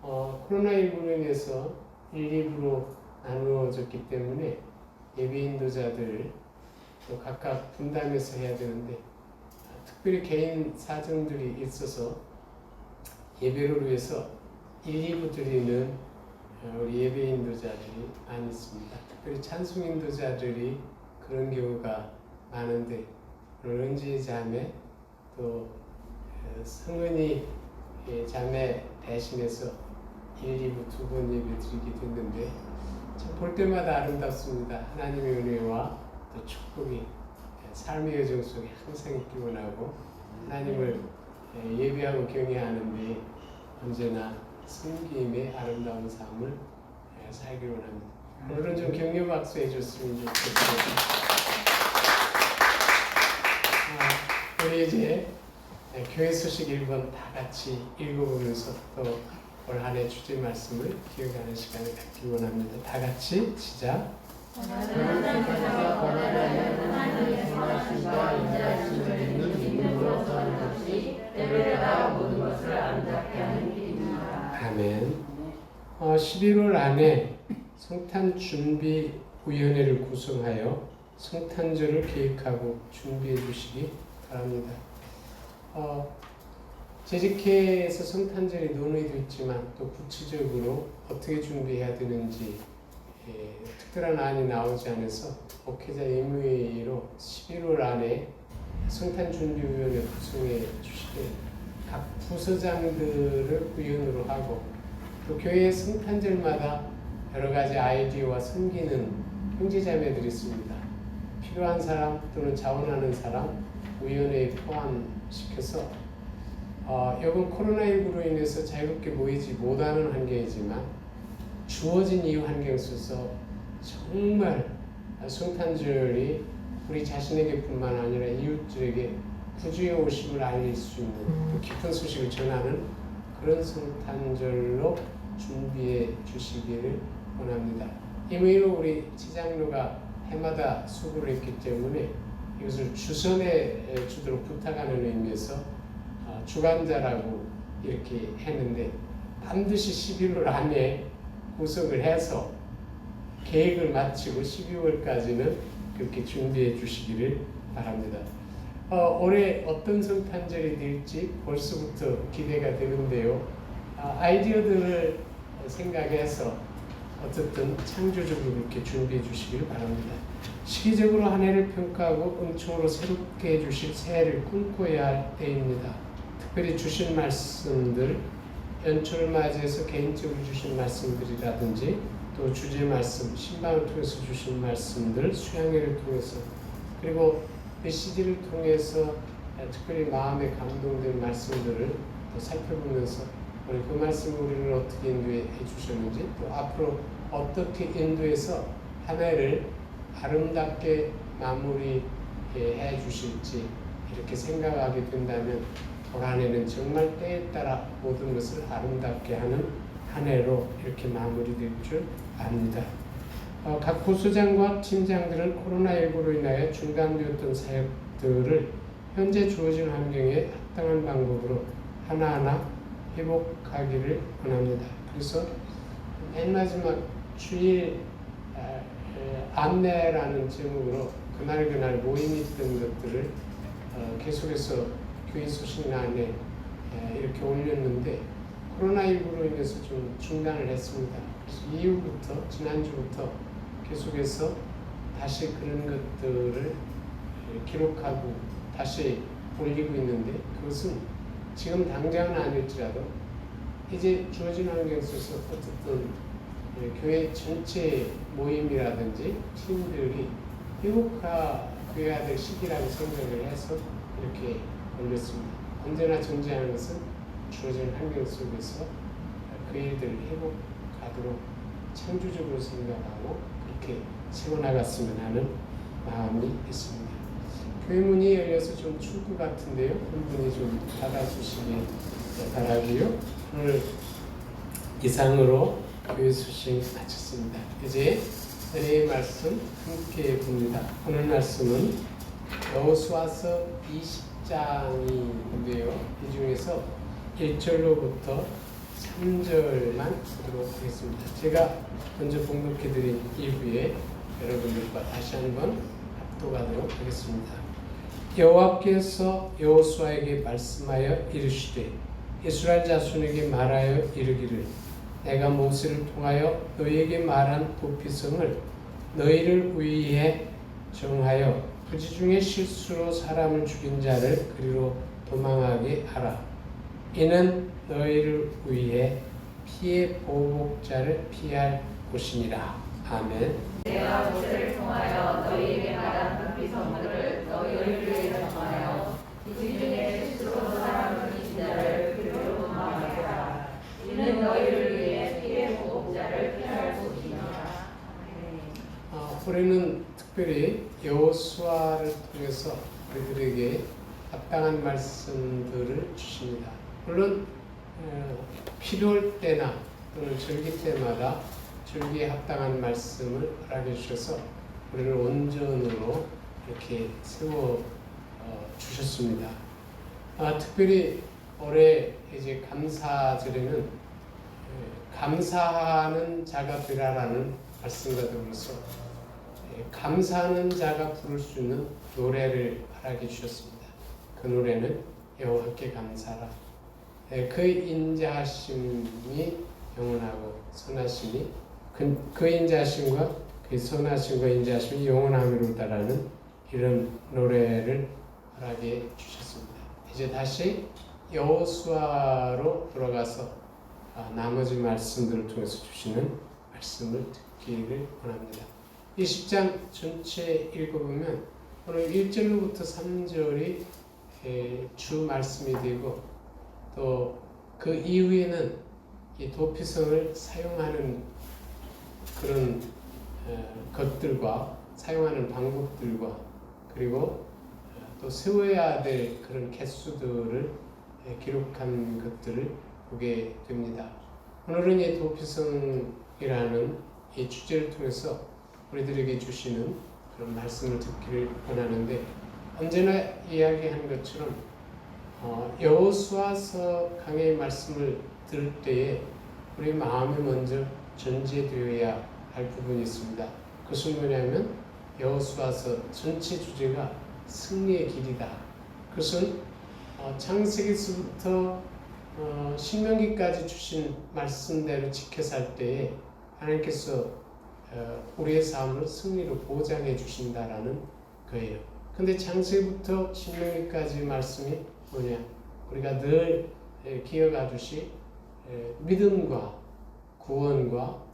코로나19로 인해서 1, 2부로 나누어졌기 때문에 예배 인도자들 또 각각 분담해서 해야 되는데 특별히 개인 사정들이 있어서 예배를 위해서 1, 2부 드리는 우리 예배 인도자들이 많이 있습니다. 특별히 찬송 인도자들이 그런 경우가 많은데 오늘 은지 자매 또 성은이 자매 대신해서 1, 2부 두 번 예배 드리게 됐는데 참 볼 때마다 아름답습니다. 하나님의 은혜와 또 축복이 삶의 여정 속에 항상 있기 원하고 하나님을 예배하고 경외하는데 언제나 섬김의 아름다운 삶을 살기 원합니다. 오늘은 좀 격려 박수 해줬으면 좋겠습니다. 우리 이제 교회 소식 1번 다 같이 읽어보면서 또 올 한 해 주제 말씀을 기억하는 시간을 갖기 원합니다. 다 같이 시작. 그리스도께서 권하자는 하나님의 선하심과 인자하심을 있는 믿음으로 사는 것이 때때마다 모든 것을 아름답게 하는 길입니다. 아멘. 11월 안에 성탄준비위원회를 구성하여 성탄절을 계획하고 준비해 주시기 바랍니다. 재직회에서 성탄절이 논의도 있지만 또 구체적으로 어떻게 준비해야 되는지 특별한 안이 나오지 않아서 목회자 임의로 11월 안에 성탄준비위원회 구성해 주시되 각 부서장들을 위원으로 하고 또 교회 성탄절마다 여러 가지 아이디어와 섬기는 형제자매들이 있습니다. 필요한 사람 또는 자원하는 사람 위원회에 포함시켜서 이번 코로나19로 인해서 자유롭게 모이지 못하는 환경이지만 주어진 이 환경 속에서 정말 성탄절이 우리 자신에게뿐만 아니라 이웃들에게 구주의 오심을 알릴 수 있는 또 깊은 소식을 전하는 그런 성탄절로 준비해 주시기를 원합니다. 임의로 우리 지장로가 해마다 수고를 했기 때문에 이것을 주선해 주도록 부탁하는 의미에서 주관자라고 이렇게 했는데 반드시 11월 안에 구성을 해서 계획을 마치고 12월까지는 그렇게 준비해 주시기를 바랍니다. 올해 어떤 성탄절이 될지 벌써부터 기대가 되는데요. 아이디어들을 생각해서 어쨌든 창조적으로 그렇게 준비해 주시길 바랍니다. 시기적으로 한 해를 평가하고 은총으로 새롭게 해주실 새해를 꿈꿔야 할 때입니다. 특별히 주신 말씀들, 연초를 맞이해서 개인적으로 주신 말씀들이라든지 또 주제 말씀, 신방을 통해서 주신 말씀들, 수양회를 통해서 그리고 메시지를 통해서 특별히 마음에 감동된 말씀들을 또 살펴보면서 오늘 그 말씀을 우리를 어떻게 인도해 주셨는지 또 앞으로 어떻게 인도해서 한 해를 아름답게 마무리해 주실지 이렇게 생각하게 된다면 올 한 해는 정말 때에 따라 모든 것을 아름답게 하는 한 해로 이렇게 마무리될 줄 압니다. 각 부서장과 팀장들은 코로나19로 인하여 중단되었던 사역들을 현재 주어진 환경에 합당한 방법으로 하나하나 회복하기를 원합니다. 그래서 맨 마지막 주일 안내라는 제목으로 그날 모임이 있던 것들을 계속해서 교회 소식나 안에 이렇게 올렸는데 코로나19로 인해서 좀 중단을 했습니다. 그래서 이후부터 지난주부터 계속해서 다시 그런 것들을 기록하고 다시 올리고 있는데 그것은 지금 당장은 아닐지라도 이제 주어진 환경 속에서 어쨌든 교회 전체 모임이라든지 팀들이 회복해야 될 시기라고 생각을 해서 이렇게 올렸습니다. 언제나 존재하는 것은 주어진 환경 속에서 그 일들을 회복하도록 창조적으로 생각하고 그렇게 세워나갔으면 하는 마음이 있습니다. 교회 문이 열려서 좀 추울 것 같은데요. 한 분이 좀 닫아주시기 바라고요. 오늘 이상으로 교회 소식 마쳤습니다. 이제 은혜의 말씀 함께 봅니다. 오늘 말씀은 여호수아서 20장인데요. 이 중에서 1절로부터 3절만 보도록 하겠습니다. 제가 먼저 봉독해드린 이후에 여러분들과 다시 한번 합독하도록 하겠습니다. 여호와께서 여호수아에게 말씀하여 이르시되 이스라엘 자손에게 말하여 이르기를 내가 모세를 통하여 너희에게 말한 도피성을 너희를 위해 정하여 부지 중에 실수로 사람을 죽인 자를 그리로 도망하게 하라. 이는 너희를 위해 피해 보복자를 피할 곳이니라. 아멘. 내가 모세를 통하여 너희에게 말한 도피성들을 너희를 위해 정하여 부지 중에 실수로 사람을 죽인 자를 그리로 도망하게 하라. 이는 너희를 위해 피해 보복자를 피할 곳이니라. 올해는 특별히 여호수아를 통해서 우리들에게 합당한 말씀들을 주십니다. 물론 필요할 때나 또는 절기 때마다 줄기에 합당한 말씀을 허락해 주셔서 우리를 온전으로 이렇게 세워 주셨습니다. 특별히 올해 이제 감사절에는 감사하는 자가 되라라는 말씀과 더불어서 감사하는 자가 부를 수 있는 노래를 허락해 주셨습니다. 그 노래는 여호와께 감사라. 그 인자하심이 영원하고 선하심이 그 인자하심과 그 선하심과 인자하심이 영원함이로다라는 이런 노래를 허락해 주셨습니다. 이제 다시 여호수아로 돌아가서 나머지 말씀들을 통해서 주시는 말씀을 듣기를 원합니다. 이 10장 전체 읽어보면 오늘 1절로부터 3절이 주 말씀이 되고 또 그 이후에는 이 도피성을 사용하는 그런 것들과 사용하는 방법들과 그리고 또 세워야 될 그런 개수들을 기록한 것들을 보게 됩니다. 오늘은 이 도피성이라는 이 주제를 통해서 우리들에게 주시는 그런 말씀을 듣기를 원하는데 언제나 이야기한 것처럼 여호수아서 강의 말씀을 들을 때에 우리 마음에 먼저 전제되어야 할 부분이 있습니다. 그것은 뭐냐면 여호수아서 전체 주제가 승리의 길이다. 그것은 창세기서부터 신명기까지 주신 말씀대로 지켜 살 때에 하나님께서 우리의 삶을 승리로 보장해 주신다라는 거예요. 근데 창세기부터 신명기까지 말씀이 뭐냐? 우리가 늘 기억하듯이 믿음과 구원과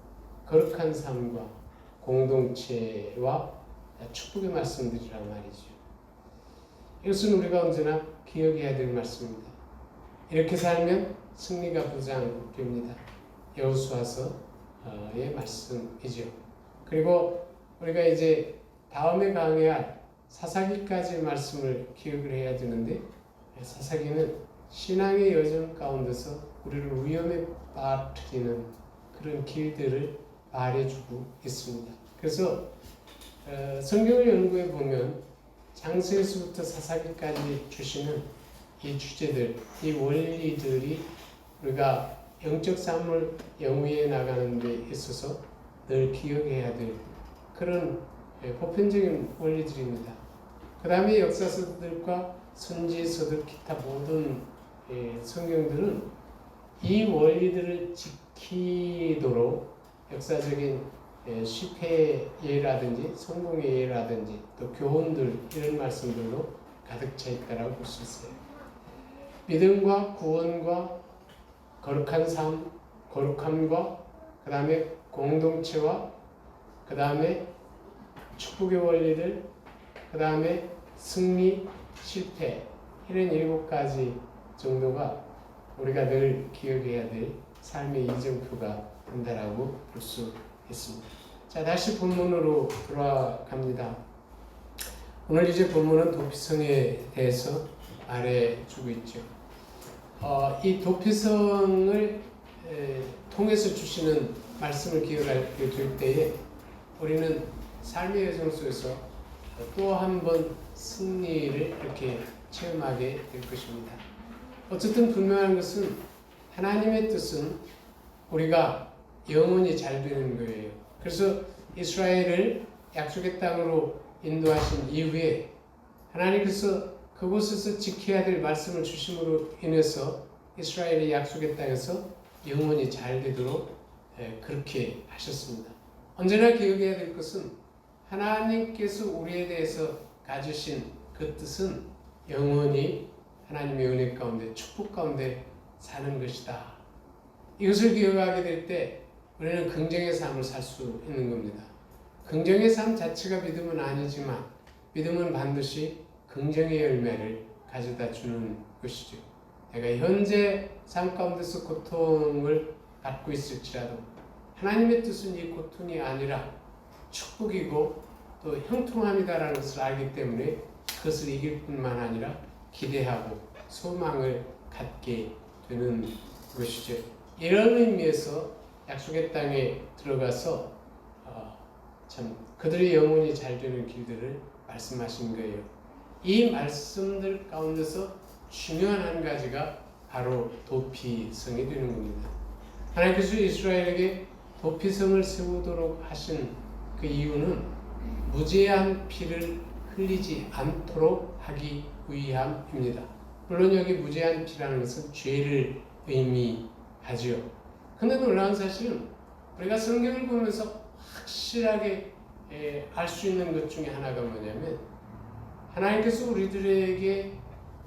거룩한 삶과 공동체와 축복의 말씀들이란 말이죠. 이것은 우리가 언제나 기억해야 될 말씀입니다. 이렇게 살면 승리가 보장됩니다. 여호수아서의 말씀이죠. 그리고 우리가 이제 다음에 강의할 사사기까지 말씀을 기억을 해야 되는데 사사기는 신앙의 여정 가운데서 우리를 위험에 빠뜨리는 그런 길들을 말해주고 있습니다. 그래서 성경을 연구해 보면 창세기서부터 사사기까지 주시는 이 주제들, 이 원리들이 우리가 영적 삶을 영위해 나가는 데 있어서 늘 기억해야 될 그런 보편적인 원리들입니다. 그 다음에 역사서들과 선지서들 기타 모든 성경들은 이 원리들을 지키도록 역사적인 실패의 예라든지 성공의 예라든지 또 교훈들 이런 말씀들로 가득 차 있다고 볼 수 있어요. 믿음과 구원과 거룩한 삶, 거룩함과 그 다음에 공동체와 그 다음에 축복의 원리들, 그 다음에 승리, 실패 이런 7가지 정도가 우리가 늘 기억해야 될 삶의 이정표가 된다라고 볼 수 있습니다. 자, 다시 본문으로 돌아갑니다. 오늘 이제 본문은 도피성에 대해서 말해주고 있죠. 이 도피성을 통해서 주시는 말씀을 기억하게 될 때에 우리는 삶의 여정 속에서 또 한 번 승리를 이렇게 체험하게 될 것입니다. 어쨌든 분명한 것은 하나님의 뜻은 우리가 영원히 잘 되는 거예요. 그래서 이스라엘을 약속의 땅으로 인도하신 이후에 하나님께서 그곳에서 지켜야 될 말씀을 주심으로 인해서 이스라엘의 약속의 땅에서 영원히 잘 되도록 그렇게 하셨습니다. 언제나 기억해야 될 것은 하나님께서 우리에 대해서 가지신 그 뜻은 영원히 하나님의 은혜 가운데 축복 가운데 사는 것이다. 이것을 기억하게 될 때 우리는 긍정의 삶을 살 수 있는 겁니다. 긍정의 삶 자체가 믿음은 아니지만 믿음은 반드시 긍정의 열매를 가져다 주는 것이죠. 내가 현재 삶 가운데서 고통을 받고 있을지라도 하나님의 뜻은 이 고통이 아니라 축복이고 또 형통함이다라는 것을 알기 때문에 그것을 이길 뿐만 아니라 기대하고 소망을 갖게 되는 것이죠. 이런 의미에서 약속의 땅에 들어가서 참 그들의 영혼이 잘 되는 길들을 말씀하신 거예요. 이 말씀들 가운데서 중요한 한 가지가 바로 도피성이 되는 겁니다. 하나님께서 이스라엘에게 도피성을 세우도록 하신 그 이유는 무죄한 피를 흘리지 않도록 하기 위함입니다. 물론 여기 무죄한 피라는 것은 죄를 의미하지요. 근데 놀라운 사실은 우리가 성경을 보면서 확실하게 알 수 있는 것 중에 하나가 뭐냐면 하나님께서 우리들에게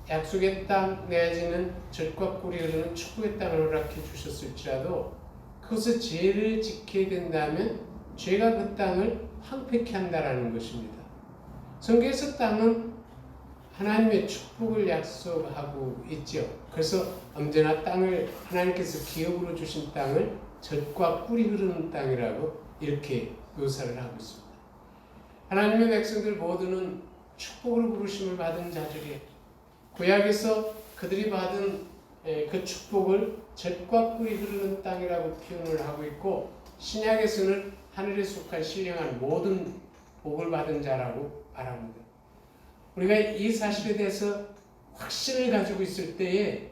약속의 땅 내지는 젖과 꿀이 흐르는 축복의 땅을 허락해 주셨을지라도 그것을 죄를 지켜야 된다면 죄가 그 땅을 황폐케 한다라는 것입니다. 성경에서 땅은 하나님의 축복을 약속하고 있죠. 그래서 언제나 땅을 하나님께서 기업으로 주신 땅을 젖과 꿀이 흐르는 땅이라고 이렇게 묘사를 하고 있습니다. 하나님의 백성들 모두는 축복으로 부르심을 받은 자들이에요. 구약에서 그들이 받은 그 축복을 젖과 꿀이 흐르는 땅이라고 표현을 하고 있고 신약에서는 하늘에 속한 신령한 모든 복을 받은 자라고 말합니다. 우리가 이 사실에 대해서 확신을 가지고 있을 때에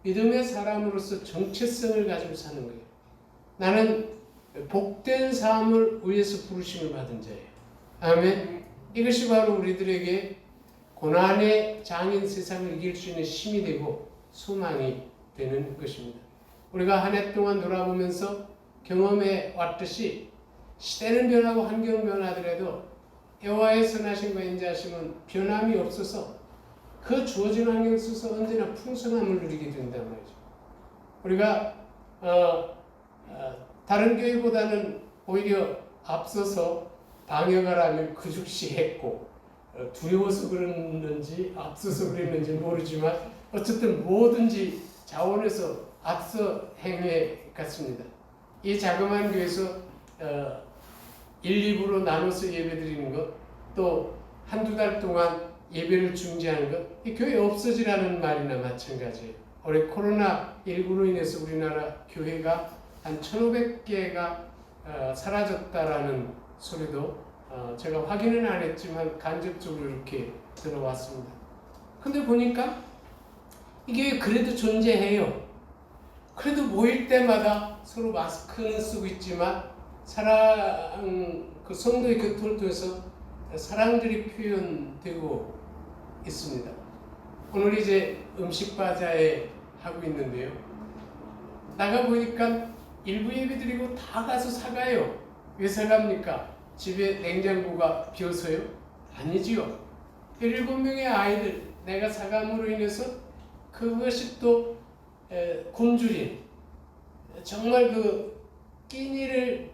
믿음의 사람으로서 정체성을 가지고 사는 거예요. 나는 복된 삶을 위해서 부르심을 받은 자예요. 아멘. 이것이 바로 우리들에게 고난의 장인 세상을 이길 수 있는 힘이 되고 소망이 되는 것입니다. 우리가 한 해 동안 돌아보면서 경험해 왔듯이 시대는 변하고 환경은 변하더라도 여호와의 선하심과 인자하심은 변함이 없어서 그 주어진 환경 속에서 언제나 풍성함을 누리게 된단 말이죠. 우리가 다른 교회보다는 오히려 앞서서 방역을 하면 그 즉시 했고 두려워서 그랬는지 앞서서 그랬는지 모르지만 어쨌든 뭐든지 자원에서 앞서 행해 갔습니다. 이 자그마한 교회에서 1, 2부로 나눠서 예배드리는 것, 또 한두 달 동안 예배를 중지하는 것, 이 교회 없어지라는 말이나 마찬가지예요. 올해 코로나19로 인해서 우리나라 교회가 한 1,500개가 사라졌다라는 소리도 제가 확인은 안 했지만 간접적으로 이렇게 들어왔습니다. 근데 보니까 이게 그래도 존재해요. 그래도 모일 때마다 서로 마스크는 쓰고 있지만 그 성도의 교통을 통해서 사랑들이 표현되고 있습니다. 오늘 이제 음식 바자회 하고 있는데요. 나가 보니까 일부 예배 드리고 다 가서 사가요. 왜 사갑니까? 집에 냉장고가 비어서요? 아니지요. 17명의 아이들 내가 사감으로 인해서 그것이 또 굶주린 정말 그 끼니를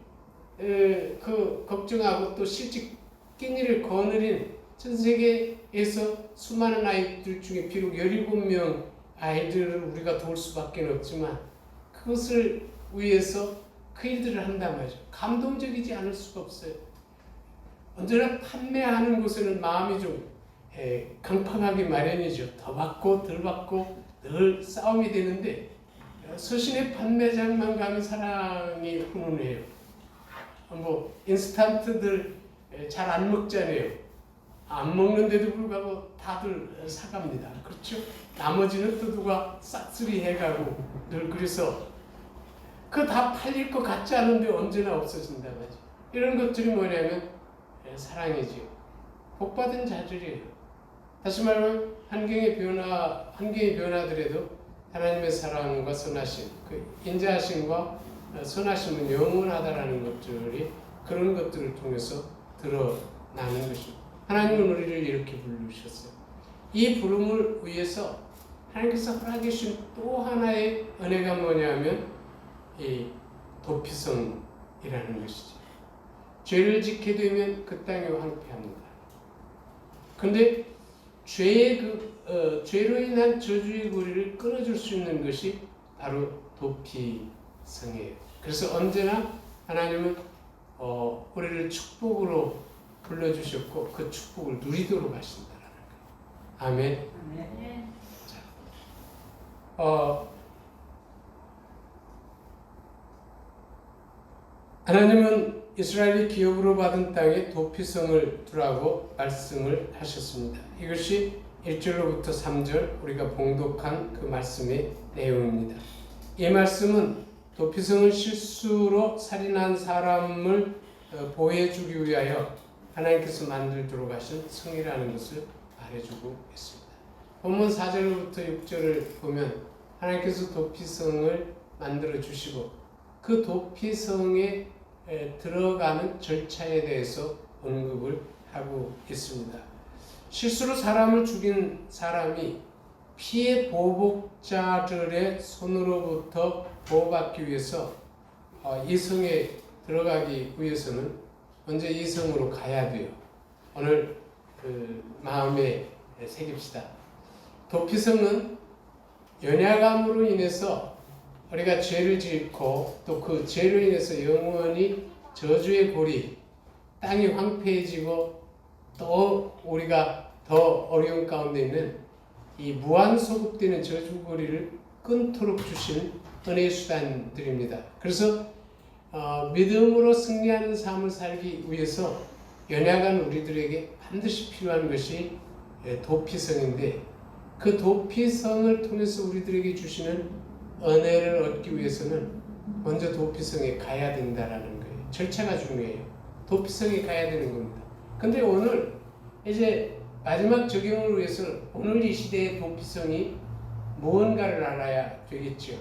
걱정하고 또 실직 끼니를 거느린 전 세계에서 수많은 아이들 중에 비록 17명 아이들을 우리가 도울 수밖에 없지만 그것을 위해서 그 일들을 한단 말이죠. 감동적이지 않을 수가 없어요. 언제나 판매하는 곳에는 마음이 좀 강팍하기 마련이죠. 더 받고 덜 받고 늘 싸움이 되는데 서신의 판매장만 가면 사랑이 훈훈해요. 뭐 인스턴트들 잘 안 먹잖아요. 안 먹는데도 불구하고 다들 사갑니다. 그렇죠? 나머지는 또 누가 싹쓸이 해가고 늘 그래서 그거 다 팔릴 것 같지 않은데 언제나 없어진다 말이죠. 이런 것들이 뭐냐면 사랑이지요. 복받은 자들이에요. 다시 말하면 환경이 변하더라도 하나님의 사랑과 선하심, 그 인자하심과 선하심은 영원하다라는 것들이 그런 것들을 통해서 드러나는 것입니다. 하나님은 우리를 이렇게 부르셨어요. 이 부름을 위해서 하나님께서 허락해 주신 또 하나의 은혜가 뭐냐면 이 도피성이라는 것이죠. 죄를 짓게 되면 그 땅이 황폐합니다. 근데 죄로 인한 저주의 고리를 끊어줄 수 있는 것이 바로 도피성이에요. 그래서 언제나 하나님은 우리를 축복으로 불러주셨고 그 축복을 누리도록 하신다는 거예요. 아멘. 아멘. 자, 하나님은 이스라엘이 기업으로 받은 땅에 도피성을 두라고 말씀을 하셨습니다. 이것이 1절로부터 3절 우리가 봉독한 그 말씀의 내용입니다. 이 말씀은 도피성을 실수로 살인한 사람을 보호해주기 위하여 하나님께서 만들도록 하신 성이라는 것을 말해주고 있습니다. 본문 4절로부터 6절을 보면 하나님께서 도피성을 만들어 주시고 그 도피성에 들어가는 절차에 대해서 언급을 하고 있습니다. 실수로 사람을 죽인 사람이 피해 보복자들의 손으로부터 보호받기 위해서 이 성에 들어가기 위해서는 먼저 이 성으로 가야 돼요. 오늘 마음에 새깁시다. 도피성은 연약함으로 인해서 우리가 죄를 짓고 또 그 죄로 인해서 영원히 저주의 고리, 땅이 황폐해지고 또 우리가 더 어려운 가운데 있는 이 무한 소급되는 저주 고리를 끊도록 주시는 은혜의 수단들입니다. 그래서 믿음으로 승리하는 삶을 살기 위해서 연약한 우리들에게 반드시 필요한 것이 도피성인데 그 도피성을 통해서 우리들에게 주시는 은혜를 얻기 위해서는 먼저 도피성에 가야 된다라는 거예요. 절차가 중요해요. 도피성에 가야 되는 겁니다. 근데 오늘 이제 마지막 적용을 위해서 오늘 이 시대의 도피성이 무언가를 알아야 되겠죠.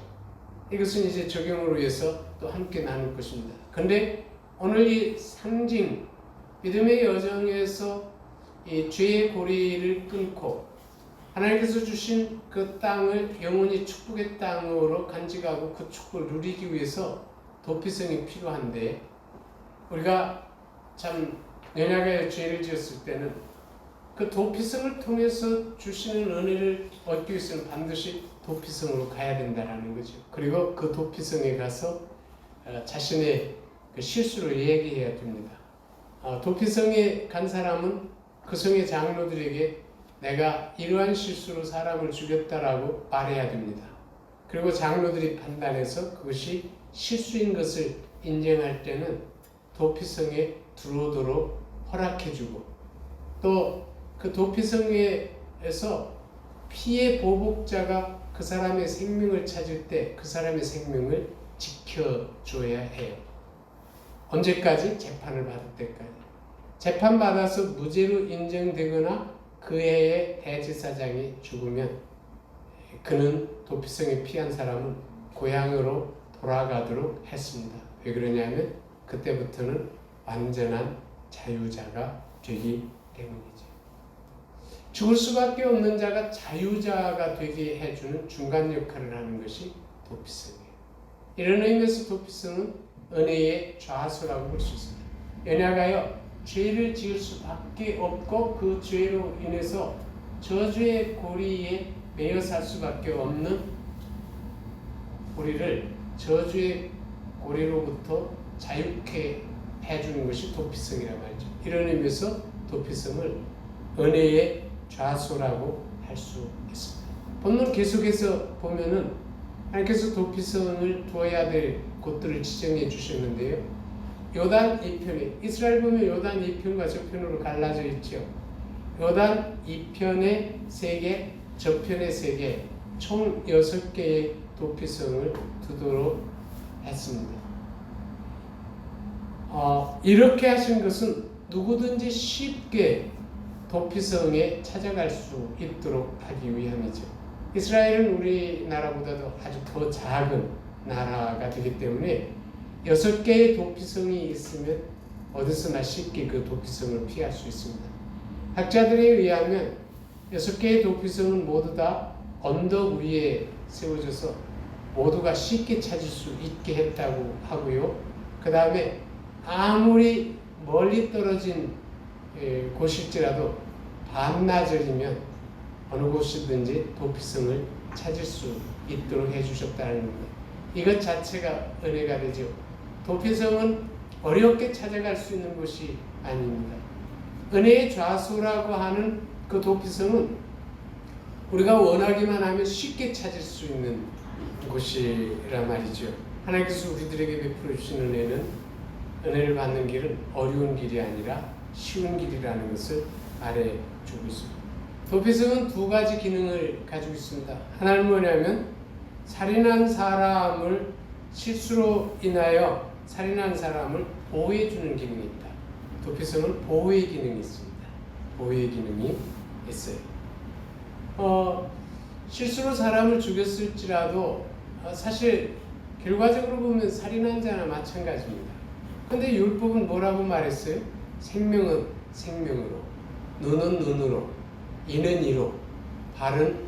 이것은 이제 적용을 위해서 또 함께 나눌 것입니다. 근데 오늘 이 상징, 믿음의 여정에서 이 죄의 고리를 끊고 하나님께서 주신 그 땅을 영원히 축복의 땅으로 간직하고 그 축복을 누리기 위해서 도피성이 필요한데 우리가 참 연약하여 죄를 지었을 때는 그 도피성을 통해서 주시는 은혜를 얻기 위해서는 반드시 도피성으로 가야 된다는 거죠. 그리고 그 도피성에 가서 자신의 그 실수를 얘기해야 됩니다. 도피성에 간 사람은 그 성의 장로들에게 내가 이러한 실수로 사람을 죽였다라고 말해야 됩니다. 그리고 장로들이 판단해서 그것이 실수인 것을 인정할 때는 도피성에 들어오도록 허락해주고 또 그 도피성에서 피해 보복자가 그 사람의 생명을 찾을 때 그 사람의 생명을 지켜줘야 해요. 언제까지? 재판을 받을 때까지. 재판받아서 무죄로 인정되거나 그 해에 대제사장이 죽으면 그는 도피성에 피한 사람은 고향으로 돌아가도록 했습니다. 왜 그러냐면 그때부터는 완전한 자유자가 되기 때문이죠. 죽을 수밖에 없는 자가 자유자가 되게 해주는 중간 역할을 하는 것이 도피성이에요. 이런 의미에서 도피성은 은혜의 좌수라고 볼 수 있습니다. 연약하여 죄를 지을 수밖에 없고 그 죄로 인해서 저주의 고리에 매여 살 수밖에 없는 우리를 저주의 고리로부터 자유케 해주는 것이 도피성이라고 하죠. 이런 의미에서 도피성을 은혜의 좌수라고 할 수 있습니다. 본문 계속해서 보면은 하나님께서 도피성을 두어야 될 곳들을 지정해 주셨는데요. 요단 이편에 이스라엘 보면 요단 이편과 저편으로 갈라져 있죠. 요단 이편에 3개, 저편에 3개, 총 6개의 도피성을 두도록 했습니다. 이렇게 하신 것은 누구든지 쉽게 도피성에 찾아갈 수 있도록 하기 위함이죠. 이스라엘은 우리나라보다도 아주 더 작은 나라가 되기 때문에 6개의 도피성이 있으면 어디서나 쉽게 그 도피성을 피할 수 있습니다. 학자들에 의하면 6개의 도피성은 모두 다 언덕 위에 세워져서 모두가 쉽게 찾을 수 있게 했다고 하고요. 그 다음에 아무리 멀리 떨어진 곳일지라도 반나절이면 어느 곳이든지 도피성을 찾을 수 있도록 해주셨다는 겁니다. 이것 자체가 은혜가 되죠. 도피성은 어렵게 찾아갈 수 있는 곳이 아닙니다. 은혜의 좌수라고 하는 그 도피성은 우리가 원하기만 하면 쉽게 찾을 수 있는 곳이란 말이죠. 하나님께서 우리들에게 베풀어 주신 은혜는 은혜를 받는 길은 어려운 길이 아니라 쉬운 길이라는 것을 말해주고 있습니다. 도피성은 두 가지 기능을 가지고 있습니다. 하나는 뭐냐면 살인한 사람을 실수로 인하여 살인한 사람을 보호해주는 기능이 있다. 도피성은 보호의 기능이 있습니다. 보호의 기능이 있어요. 실수로 사람을 죽였을지라도 사실 결과적으로 보면 살인한 자나 마찬가지입니다. 근데 율법은 뭐라고 말했어요? 생명은 생명으로, 눈은 눈으로, 이는 이로, 발은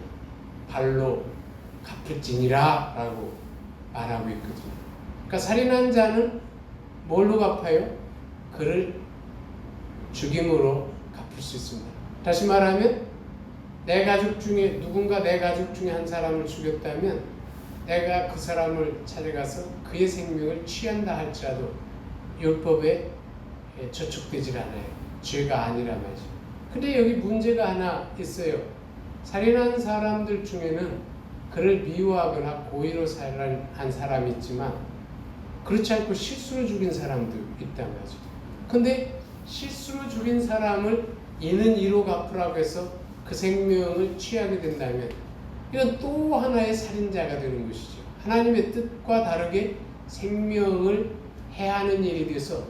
발로 갚을지니라 라고 말하고 있거든요. 그러니까 살인한 자는 뭘로 갚아요? 그를 죽임으로 갚을 수 있습니다. 다시 말하면 내 가족 중에 누군가 내 가족 중에 한 사람을 죽였다면 내가 그 사람을 찾아가서 그의 생명을 취한다 할지라도 율법에 저촉되질 않아요. 죄가 아니라 말이죠. 근데 여기 문제가 하나 있어요. 살인한 사람들 중에는 그를 미워하거나 고의로 살인한 사람이 있지만 그렇지 않고 실수로 죽인 사람도 있단 말이죠. 근데 실수로 죽인 사람을 이는 이로 갚으라고 해서 그 생명을 취하게 된다면 이건 또 하나의 살인자가 되는 것이죠. 하나님의 뜻과 다르게 생명을 해하는 일이 돼서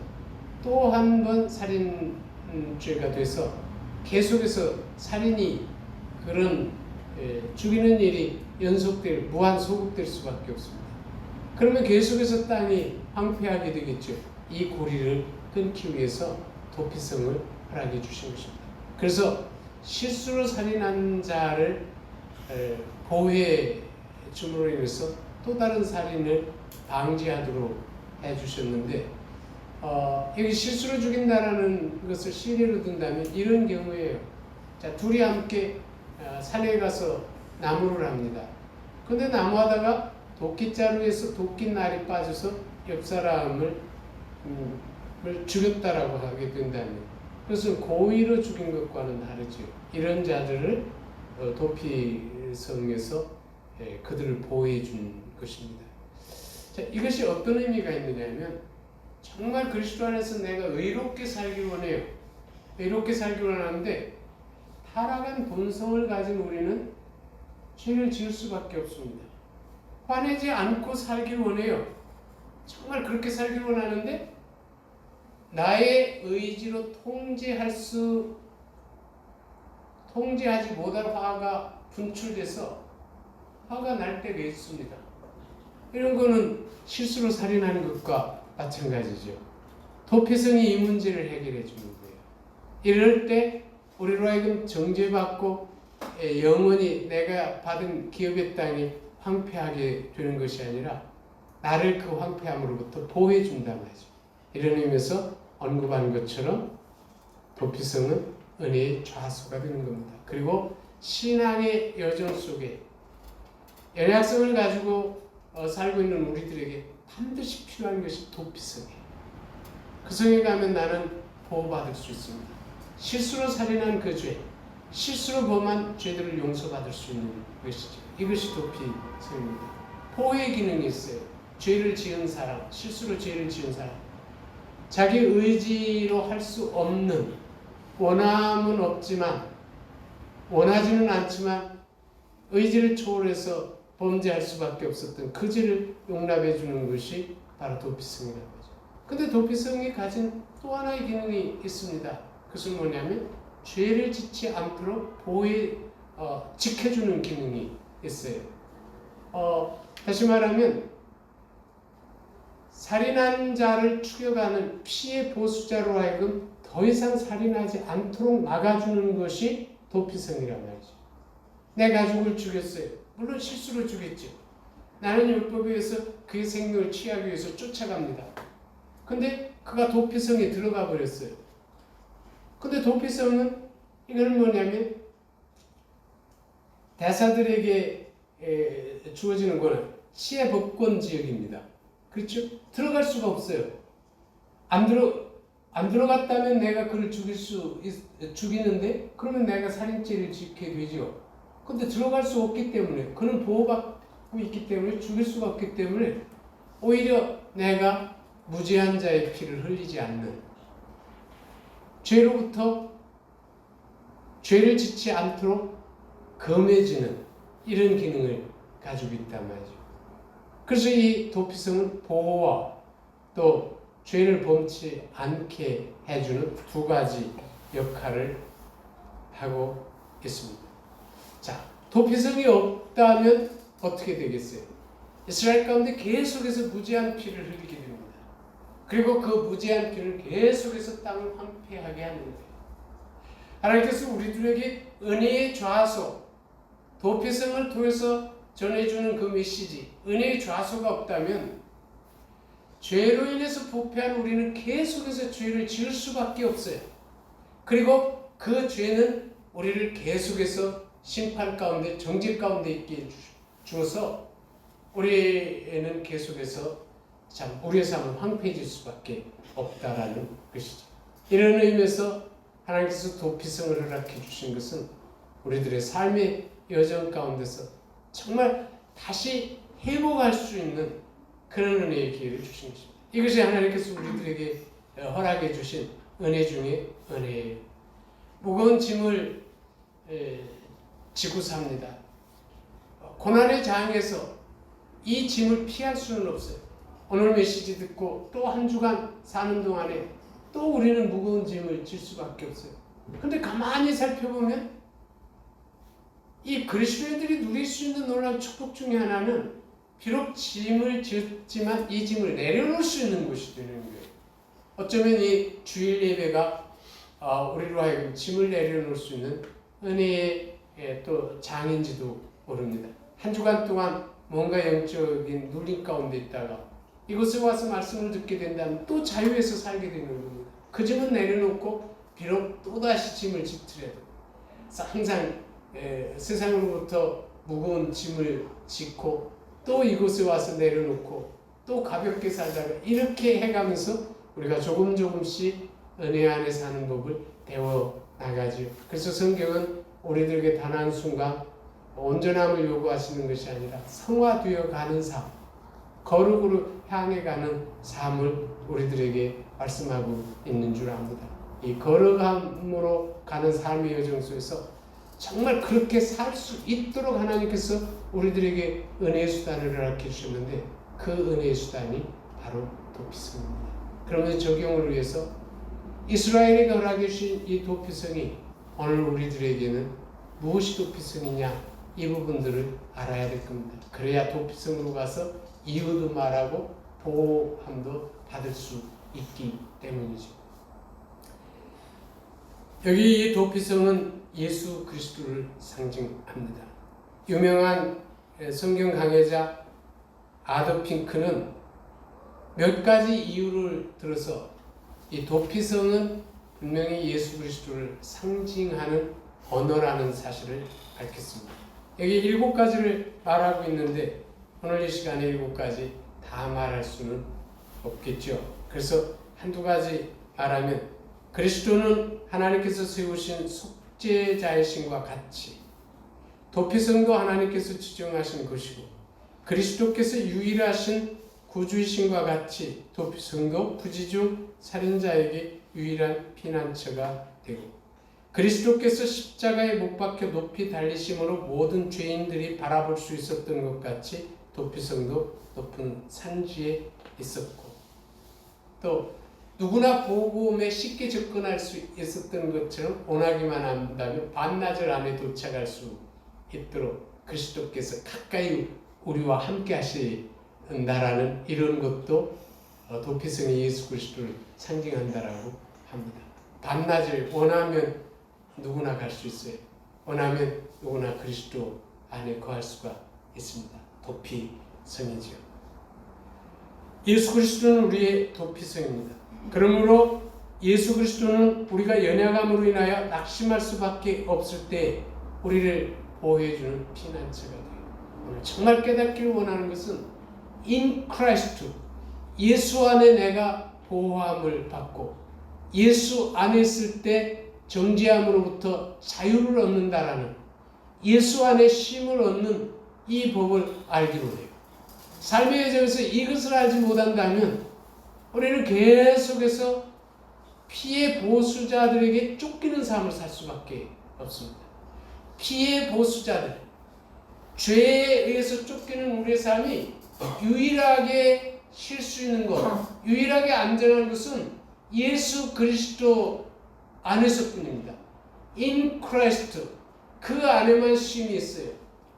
또 한 번 살인죄가 돼서 계속해서 살인이 그런 죽이는 일이 연속될 무한 소급될 수밖에 없습니다. 그러면 계속해서 땅이 황폐하게 되겠죠. 이 고리를 끊기 위해서 도피성을 허락해 주신 것입니다. 그래서 실수로 살인한 자를 보호해 줌으로 인해서 또 다른 살인을 방지하도록 해주셨는데 여기 실수로 죽인다라는 것을 시리로 든다면 이런 경우에요. 자, 둘이 함께 산에 가서 나무를 합니다. 근데 나무하다가 도끼자루에서 도끼날이 빠져서 옆 사람을 죽였다라고 하게 된다면 그것은 고의로 죽인 것과는 다르죠. 이런 자들을 도피성에서 그들을 보호해 준 것입니다. 자, 이것이 어떤 의미가 있느냐면 정말 그리스도 안에서 내가 의롭게 살기 원해요. 의롭게 살기 원하는데 타락한 본성을 가진 우리는 죄를 지을 수밖에 없습니다. 화내지 않고 살기 원해요. 정말 그렇게 살기 원하는데 나의 의지로 통제하지 못할 화가 분출돼서 화가 날 때가 있습니다. 이런 거는 실수로 살인하는 것과 마찬가지죠. 도피성이 이 문제를 해결해 주는 거예요. 이럴 때 우리로 하여금 정죄받고 영원히 내가 받은 기업의 땅이 황폐하게 되는 것이 아니라 나를 그 황폐함으로부터 보호해 준단 말이죠. 이런 의미에서 언급한 것처럼 도피성은 은혜의 좌소가 되는 겁니다. 그리고 신앙의 여정 속에 연약성을 가지고 살고 있는 우리들에게 반드시 필요한 것이 도피성이에요. 그 성에 가면 나는 보호받을 수 있습니다. 실수로 살인한 그 죄, 실수로 범한 죄들을 용서받을 수 있는 것이죠. 이것이 도피성입니다. 보호의 기능이 있어요. 죄를 지은 사람, 실수로 죄를 지은 사람, 자기 의지로 할 수 없는, 원함은 없지만 원하지는 않지만 의지를 초월해서 범죄할 수밖에 없었던 그 죄를 용납해 주는 것이 바로 도피성이라는 거죠. 근데 도피성이 가진 또 하나의 기능이 있습니다. 그것은 뭐냐면 죄를 짓지 않도록 지켜주는 기능이 있어요. 다시 말하면 살인한 자를 추격하는 피해 보수자로 하여금 더 이상 살인하지 않도록 막아주는 것이 도피성이란 말이죠. 내 가족을 죽였어요. 물론 실수로 죽였죠. 나는 율법에 의해서 그의 생명을 취하기 위해서 쫓아갑니다. 근데 그가 도피성에 들어가 버렸어요. 근데 도피성은 이거는 뭐냐면 대사들에게 주어지는 거는 시해법권 지역입니다. 그렇죠? 들어갈 수가 없어요. 안 들어갔다면 내가 그를 죽이는데 그러면 내가 살인죄를 짓게 되죠. 근데 들어갈 수 없기 때문에 그는 보호받고 있기 때문에 죽일 수가 없기 때문에 오히려 내가 무죄한 자의 피를 흘리지 않는, 죄로부터 죄를 짓지 않도록 금해지는 이런 기능을 가지고 있단 말이죠. 그래서 이 도피성은 보호와 또 죄를 범치 않게 해주는 두 가지 역할을 하고 있습니다. 자, 도피성이 없다면 어떻게 되겠어요? 이스라엘 가운데 계속해서 무죄한 피를 흘리게 됩니다. 그리고 그 무죄한 피를 계속해서 땅을 황폐하게 하는 거예요. 하나님께서 우리들에게 은혜의 좌소, 도피성을 통해서 전해주는 그 메시지, 은혜의 좌소가 없다면 죄로 인해서 부패한 우리는 계속해서 죄를 지을 수밖에 없어요. 그리고 그 죄는 우리를 계속해서 심판 가운데, 정죄 가운데 있게 주어서 우리는 계속해서 참 우리의 삶은 황폐해질 수밖에 없다라는 것이죠. 이런 의미에서 하나님께서 도피성을 허락해 주신 것은 우리들의 삶의 여정 가운데서 정말 다시 회복할 수 있는 그런 은혜의 기회를 주신 것입니다. 이것이 하나님께서 우리들에게 허락해 주신 은혜 중에 은혜예요. 무거운 짐을 지고 삽니다. 고난의 장에서 이 짐을 피할 수는 없어요. 오늘 메시지 듣고 또 한 주간 사는 동안에 또 우리는 무거운 짐을 질 수밖에 없어요. 근데 가만히 살펴보면 이 그리스도인들이 누릴 수 있는 놀라운 축복 중에 하나는 비록 짐을 졌지만 이 짐을 내려놓을 수 있는 것이 되는 거예요. 어쩌면 이 주일 예배가 우리로 하여금 짐을 내려놓을 수 있는 은혜의 또 장인지도 모릅니다. 한 주간 동안 뭔가 영적인 눌림 가운데 있다가 이곳에 와서 말씀을 듣게 된다면 또 자유에서 살게 되는 겁니다. 그 짐은 내려놓고 비록 또다시 짐을 짓더라도 항상 세상으로부터 무거운 짐을 짓고 또 이곳에 와서 내려놓고 또 가볍게 살다가 이렇게 해가면서 우리가 조금씩 은혜 안에 사는 법을 배워 나가죠. 그래서 성경은 우리들에게 단 한순간 온전함을 요구하시는 것이 아니라 성화되어 가는 삶, 거룩으로 향해 가는 삶을 우리들에게 말씀하고 있는 줄 압니다. 이 거룩함으로 가는 삶의 여정 속에서 정말 그렇게 살 수 있도록 하나님께서 우리들에게 은혜의 수단을 허락해 주셨는데 그 은혜의 수단이 바로 도피성입니다. 그러면 적용을 위해서 이스라엘에게 허락해 주신 이 도피성이 오늘 우리들에게는 무엇이 도피성이냐, 이 부분들을 알아야 될 겁니다. 그래야 도피성으로 가서 이유도 말하고 보호함도 받을 수 있기 때문이죠. 여기 이 도피성은 예수 그리스도를 상징합니다. 유명한 성경 강해자 아더 핑크는 몇 가지 이유를 들어서 이 도피성은 분명히 예수 그리스도를 상징하는 언어라는 사실을 밝혔습니다. 여기 7가지를 말하고 있는데 오늘 이 시간에 7가지 다 말할 수는 없겠죠. 그래서 한두 가지 말하면 그리스도는 하나님께서 세우신 속죄자이신과 같이 도피성도 하나님께서 지정하신 것이고 그리스도께서 유일하신 구주이신과 같이 도피성도 부지 중 살인자에게 유일한 피난처가 되고 그리스도께서 십자가에 못 박혀 높이 달리심으로 모든 죄인들이 바라볼 수 있었던 것 같이 도피성도 높은 산지에 있었고 또 누구나 복음에 쉽게 접근할 수 있었던 것처럼 원하기만 한다면 반나절 안에 도착할 수 있도록 그리스도께서 가까이 우리와 함께 하신다라는 이런 것도 도피성의 예수 그리스도를 상징한다라고 합니다. 반나절 원하면 누구나 갈 수 있어요. 원하면 누구나 그리스도 안에 거할 수가 있습니다. 도피성이죠. 예수 그리스도는 우리의 도피성입니다. 그러므로 예수 그리스도는 우리가 연약함으로 인하여 낙심할 수밖에 없을 때 우리를 보호해주는 피난처가 돼요. 오늘 정말 깨닫기를 원하는 것은 In Christ, 예수 안에 내가 보호함을 받고 예수 안에 있을 때 정죄함으로부터 자유를 얻는다라는 예수 안에 쉼을 얻는 이 법을 알기로 해요. 삶의 여정에서 이것을 알지 못한다면 우리는 계속해서 피해 보수자들에게 쫓기는 삶을 살 수밖에 없습니다. 피해 보수자들, 죄에 의해서 쫓기는 우리의 삶이 유일하게 쉴 수 있는 것, 유일하게 안전한 것은 예수 그리스도 안에서뿐입니다. In Christ, 그 안에만 쉼이 있어요.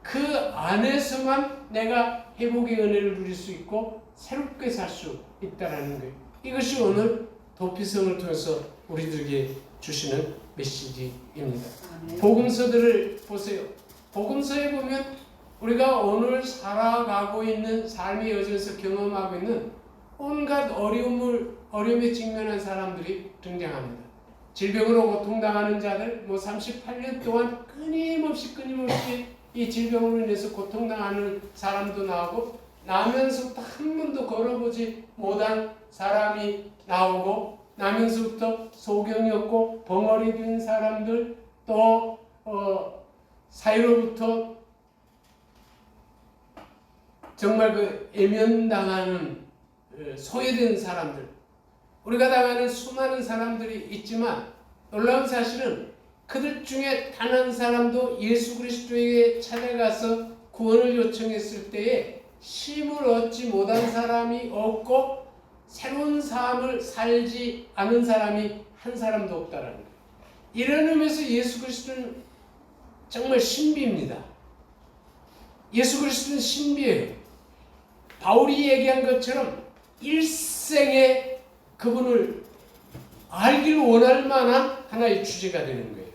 그 안에서만 내가 회복의 은혜를 누릴 수 있고 새롭게 살 수 있다는 거예요. 이것이 오늘 도피성을 통해서 우리들에게 주시는 메시지입니다. 복음서들을 보세요. 복음서에 보면 우리가 오늘 살아가고 있는 삶의 여정에서 경험하고 있는 온갖 어려움에 직면한 사람들이 등장합니다. 질병으로 고통당하는 자들, 38년 동안 끊임없이 이 질병으로 인해서 고통당하는 사람도 나오고, 나면서부터 한 번도 걸어보지 못한 사람이 나오고, 나면서부터 소경이 없고 벙어리 된 사람들, 또 사이로부터 정말 그 애면당하는 소외된 사람들, 우리가 당하는 수많은 사람들이 있지만 놀라운 사실은 그들 중에 단 한 사람도 예수 그리스도에게 찾아가서 구원을 요청했을 때에 쉼을 얻지 못한 사람이 없고 새로운 삶을 살지 않은 사람이 한 사람도 없다라는 거예요. 이런 의미에서 예수 그리스도는 정말 신비입니다. 예수 그리스도는 신비예요. 바울이 얘기한 것처럼 일생에 그분을 알기를 원할 만한 하나의 주제가 되는 거예요.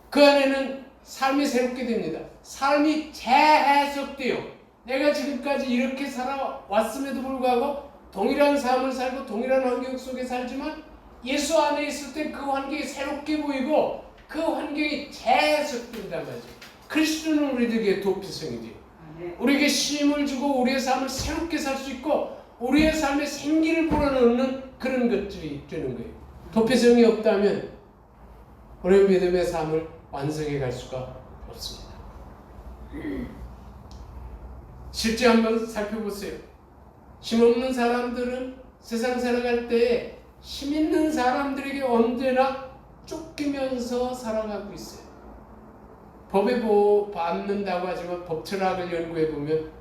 그 안에는 삶이 새롭게 됩니다. 삶이 재해석돼요. 내가 지금까지 이렇게 살아왔음에도 불구하고 동일한 삶을 살고 동일한 환경 속에 살지만 예수 안에 있을 때 그 환경이 새롭게 보이고 그 환경이 재해석된단 말이죠. 그리스도는 우리들에게 도피성이죠. 우리에게 쉼을 주고 우리의 삶을 새롭게 살 수 있고 우리의 삶에 생기를 불어넣는 그런 것들이 되는 거예요. 도피성이 없다면 우리의 믿음의 삶을 완성해 갈 수가 없습니다. 실제 한번 살펴보세요. 힘없는 사람들은 세상 살아갈 때에 힘 있는 사람들에게 언제나 쫓기면서 살아가고 있어요. 법에 보호받는다고 하지만 법 철학을 연구해 보면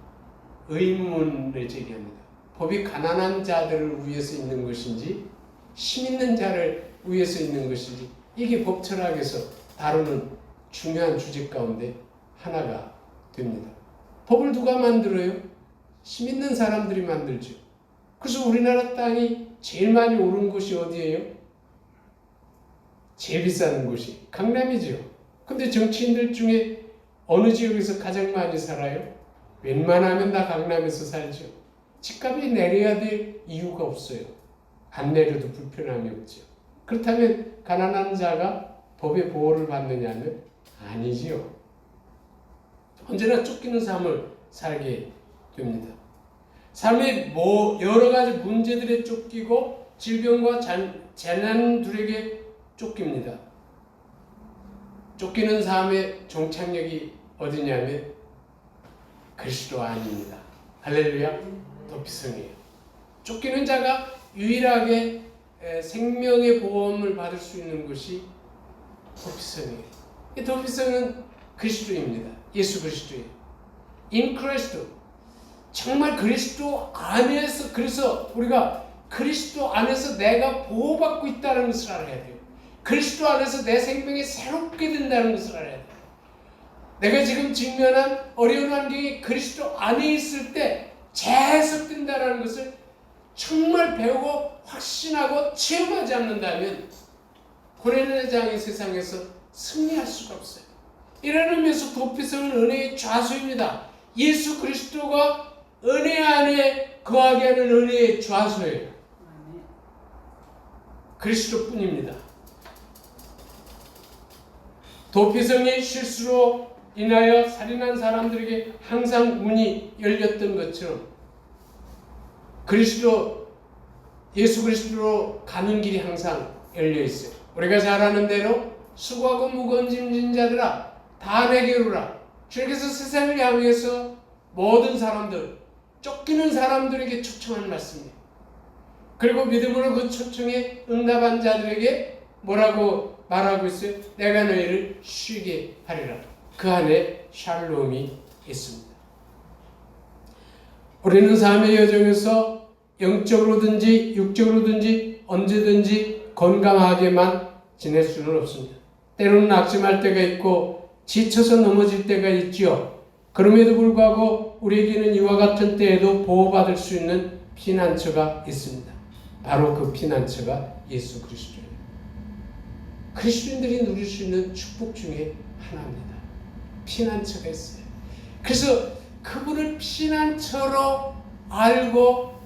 의문을 제기합니다. 법이 가난한 자들을 위해서 있는 것인지 힘 있는 자를 위해서 있는 것인지, 이게 법 철학에서 다루는 중요한 주제 가운데 하나가 됩니다. 법을 누가 만들어요? 힘 있는 사람들이 만들죠. 그래서 우리나라 땅이 제일 많이 오른 곳이 어디예요? 제일 비싼 곳이 강남이죠. 근데 정치인들 중에 어느 지역에서 가장 많이 살아요? 웬만하면 다 강남에서 살죠. 집값이 내려야 될 이유가 없어요. 안 내려도 불편함이 없죠. 그렇다면 가난한 자가 법의 보호를 받느냐면 아니지요. 언제나 쫓기는 삶을 살게 됩니다. 삶의 여러 가지 문제들에 쫓기고 질병과 재난들에게 쫓깁니다. 쫓기는 삶의 종착역이 어디냐면 그리스도 안입니다. 할렐루야. 도피성이에요. 쫓기는 자가 유일하게 생명의 보험을 받을 수 있는 것이 도피성이에요. 이 도피성은 그리스도입니다. 예수 그리스도예요. In Christ. 정말 그리스도 안에서, 그래서 우리가 그리스도 안에서 내가 보호받고 있다는 것을 알아야 돼요. 그리스도 안에서 내 생명이 새롭게 된다는 것을 알아야 돼요. 내가 지금 직면한 어려운 환경이 그리스도 안에 있을 때 재해석된다는 것을 정말 배우고 확신하고 체험하지 않는다면 고난의 장의 세상에서 승리할 수가 없어요. 이런 의미에서 도피성은 은혜의 좌수입니다. 예수 그리스도가 은혜 안에 거하게 하는 은혜의 좌수예요. 그리스도뿐입니다. 도피성의 실수로 인하여 살인한 사람들에게 항상 문이 열렸던 것처럼 예수 그리스도로 가는 길이 항상 열려 있어요. 우리가 잘 아는 대로 수고하고 무거운 짐진 자들아 다 내게로 오라. 주님께서 세상을 향해서 모든 사람들, 쫓기는 사람들에게 초청하는 말씀이에요. 그리고 믿음으로 그 초청에 응답한 자들에게 뭐라고 말하고 있어요? 내가 너희를 쉬게 하리라. 그 안에 샬롬이 있습니다. 우리는 삶의 여정에서 영적으로든지 육적으로든지 언제든지 건강하게만 지낼 수는 없습니다. 때로는 낙심할 때가 있고 지쳐서 넘어질 때가 있지요. 그럼에도 불구하고 우리에게는 이와 같은 때에도 보호받을 수 있는 피난처가 있습니다. 바로 그 피난처가 예수 그리스도예요. 그리스도인들이 누릴 수 있는 축복 중에 하나입니다. 피난처가 있어요. 그래서 그분을 피난처로 알고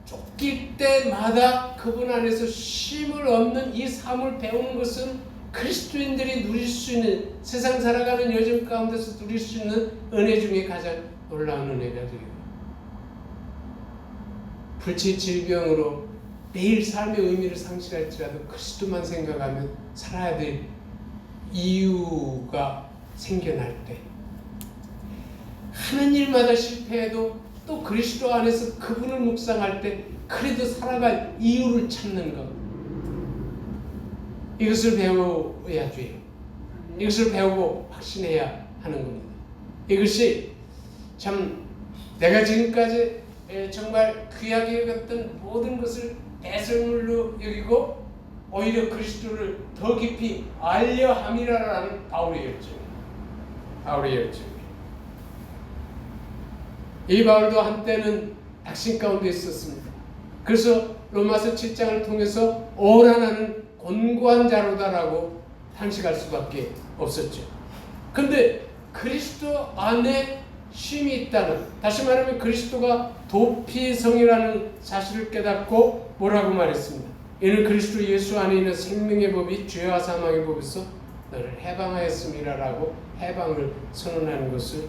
쫓길 때마다 그분 안에서 쉼을 얻는 이 삶을 배우는 것은 그리스도인들이 누릴 수 있는, 세상 살아가는 여정 가운데서 누릴 수 있는 은혜 중에 가장 놀라운 은혜가 돼요. 불치 질병으로 매일 삶의 의미를 상실할지라도 그리스도만 생각하면 살아야 될 이유가 생겨날 때, 하는 일마다 실패해도 또 그리스도 안에서 그분을 묵상할 때 그래도 살아갈 이유를 찾는 것, 이것을 배워야 돼요. 이것을 배우고 확신해야 하는 겁니다. 이것이 참 내가 지금까지 정말 귀하게 여겼던 모든 것을 배설물로 여기고 오히려 그리스도를 더 깊이 알려 함이라라는 바울의 열정. 이 바울도 한때는 낙심 가운데 있었습니다. 그래서 로마서 7장을 통해서 오라나는 곤고한 자로다라고 탄식할 수밖에 없었죠. 근데 그리스도 안에 쉼이 있다는, 다시 말하면 그리스도가 도피성이라는 사실을 깨닫고 뭐라고 말했습니다. 이는 그리스도 예수 안에 있는 생명의 법이 죄와 사망의 법에서 너를 해방하였음이라라고 해방을 선언하는 것을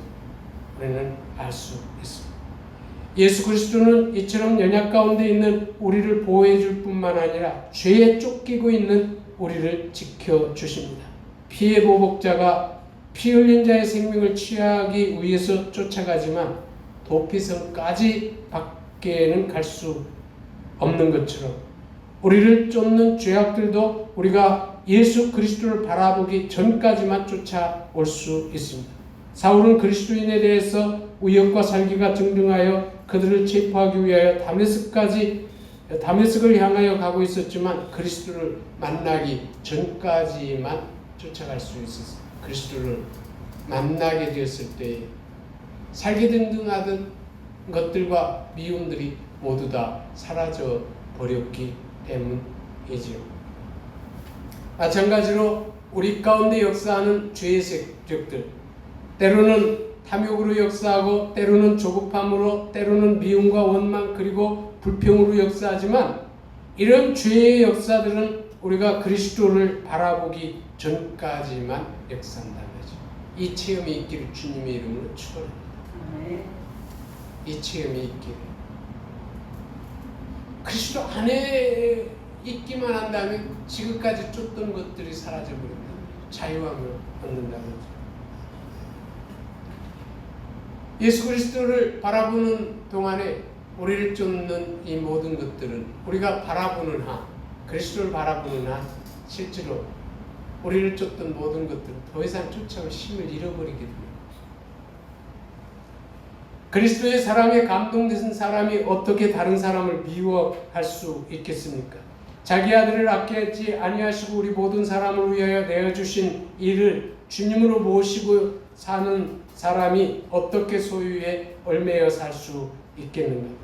우리는 알 수 있습니다. 예수 그리스도는 이처럼 연약 가운데 있는 우리를 보호해 줄 뿐만 아니라 죄에 쫓기고 있는 우리를 지켜주십니다. 피의 보복자가 피 흘린 자의 생명을 취하기 위해서 쫓아가지만 도피성까지 밖에는 갈 수 없는 것처럼 우리를 쫓는 죄악들도 우리가 예수 그리스도를 바라보기 전까지만 쫓아올 수 있습니다. 사울은 그리스도인에 대해서 우역과 살기가 등등하여 그들을 체포하기 위하여 다메섹을 향하여 가고 있었지만 그리스도를 만나기 전까지만 쫓아갈 수 있었어요. 그리스도를 만나게 되었을 때 살기 등등하던 것들과 미움들이 모두 다 사라져 버렸기 때문이지요. 마찬가지로 우리 가운데 역사하는 죄의 세력들, 때로는 탐욕으로 역사하고 때로는 조급함으로 때로는 미움과 원망 그리고 불평으로 역사하지만 이런 죄의 역사들은 우리가 그리스도를 바라보기 전까지만 역사한다는 거죠. 이 체험이 있기를 주님의 이름으로 축원합니다. 이 체험이 있기를. 그리스도 안에 있기만 한다면 지금까지 쫓던 것들이 사라져버린다. 자유함을 얻는다는 거죠. 예수 그리스도를 바라보는 동안에 우리를 쫓는 이 모든 것들은 우리가 바라보는 한, 그리스도를 바라보는 한 실제로 우리를 쫓던 모든 것들은 더 이상 쫓아올 힘을 잃어버리게 됩니다. 그리스도의 사랑에 감동된 사람이 어떻게 다른 사람을 미워할 수 있겠습니까? 자기 아들을 아끼지 아니하시고 우리 모든 사람을 위하여 내어주신 이를 주님으로 모시고 사는 사람이 어떻게 소유에 얽매여 살 수 있겠는가?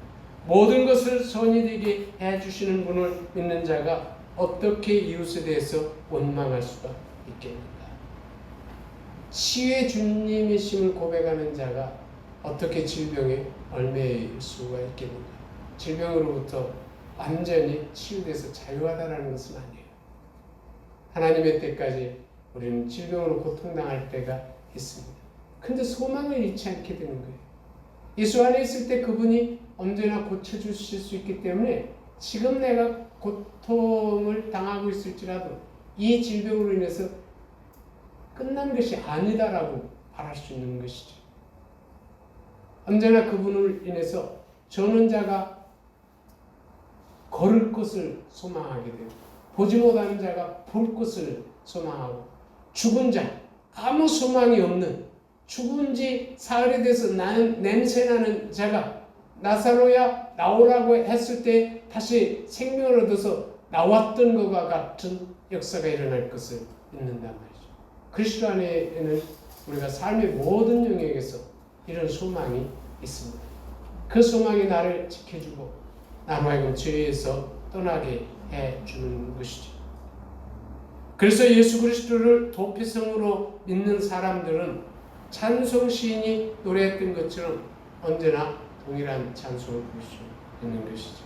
모든 것을 선이 되게 해주시는 분을 믿는 자가 어떻게 이웃에 대해서 원망할 수가 있겠는가? 치유의 주님이심을 고백하는 자가 어떻게 질병에 얽매일 수가 있겠는가? 질병으로부터 완전히 치유돼서 자유하다는 것은 아니에요. 하나님의 때까지 우리는 질병으로 고통당할 때가 있습니다. 근데 소망을 잃지 않게 되는 거예요. 예수 안에 있을 때 그분이 언제나 고쳐주실 수 있기 때문에 지금 내가 고통을 당하고 있을지라도 이 질병으로 인해서 끝난 것이 아니다라고 말할 수 있는 것이죠. 언제나 그분을 인해서 저는 자가 걸을 것을 소망하게 되고 보지 못하는 자가 볼 것을 소망하고 죽은 자 아무 소망이 없는 죽은 지 사흘이 돼서 나는 냄새나는 자가 나사로야 나오라고 했을 때 다시 생명을 얻어서 나왔던 것과 같은 역사가 일어날 것을 믿는단 말이죠. 그리스도 안에는 우리가 삶의 모든 영역에서 이런 소망이 있습니다. 그 소망이 나를 지켜주고 나로 하여금 죄에서 떠나게 해주는 것이죠. 그래서 예수 그리스도를 도피성으로 믿는 사람들은 찬송 시인이 노래했던 것처럼 언제나 동일한 찬송을 부를 수 있는 것이죠.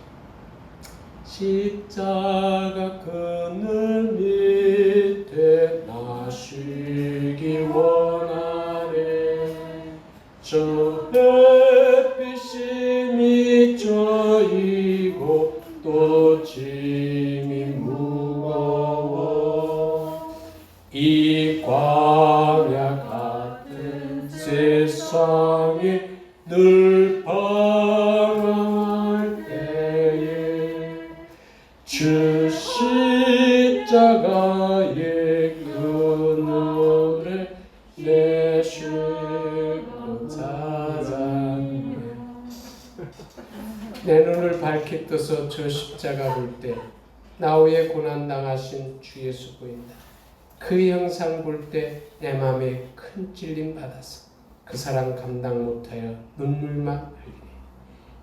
십자가 그늘 밑에 나 쉬기 원하네. 저 햇빛이 미쳐이고 또 짐이 무거워 이 광야 같은 세상에 늘 방황할 때에 주 십자가의 그늘에 내 쉬고 찾았네. 내 눈을 밝게 떠서 저 십자가 볼 때 나 위에 고난당하신 주 예수 보인다. 그 형상 볼 때 내 마음에 큰 찔림 받아서 그 사랑 감당 못하여 눈물만 흘리네.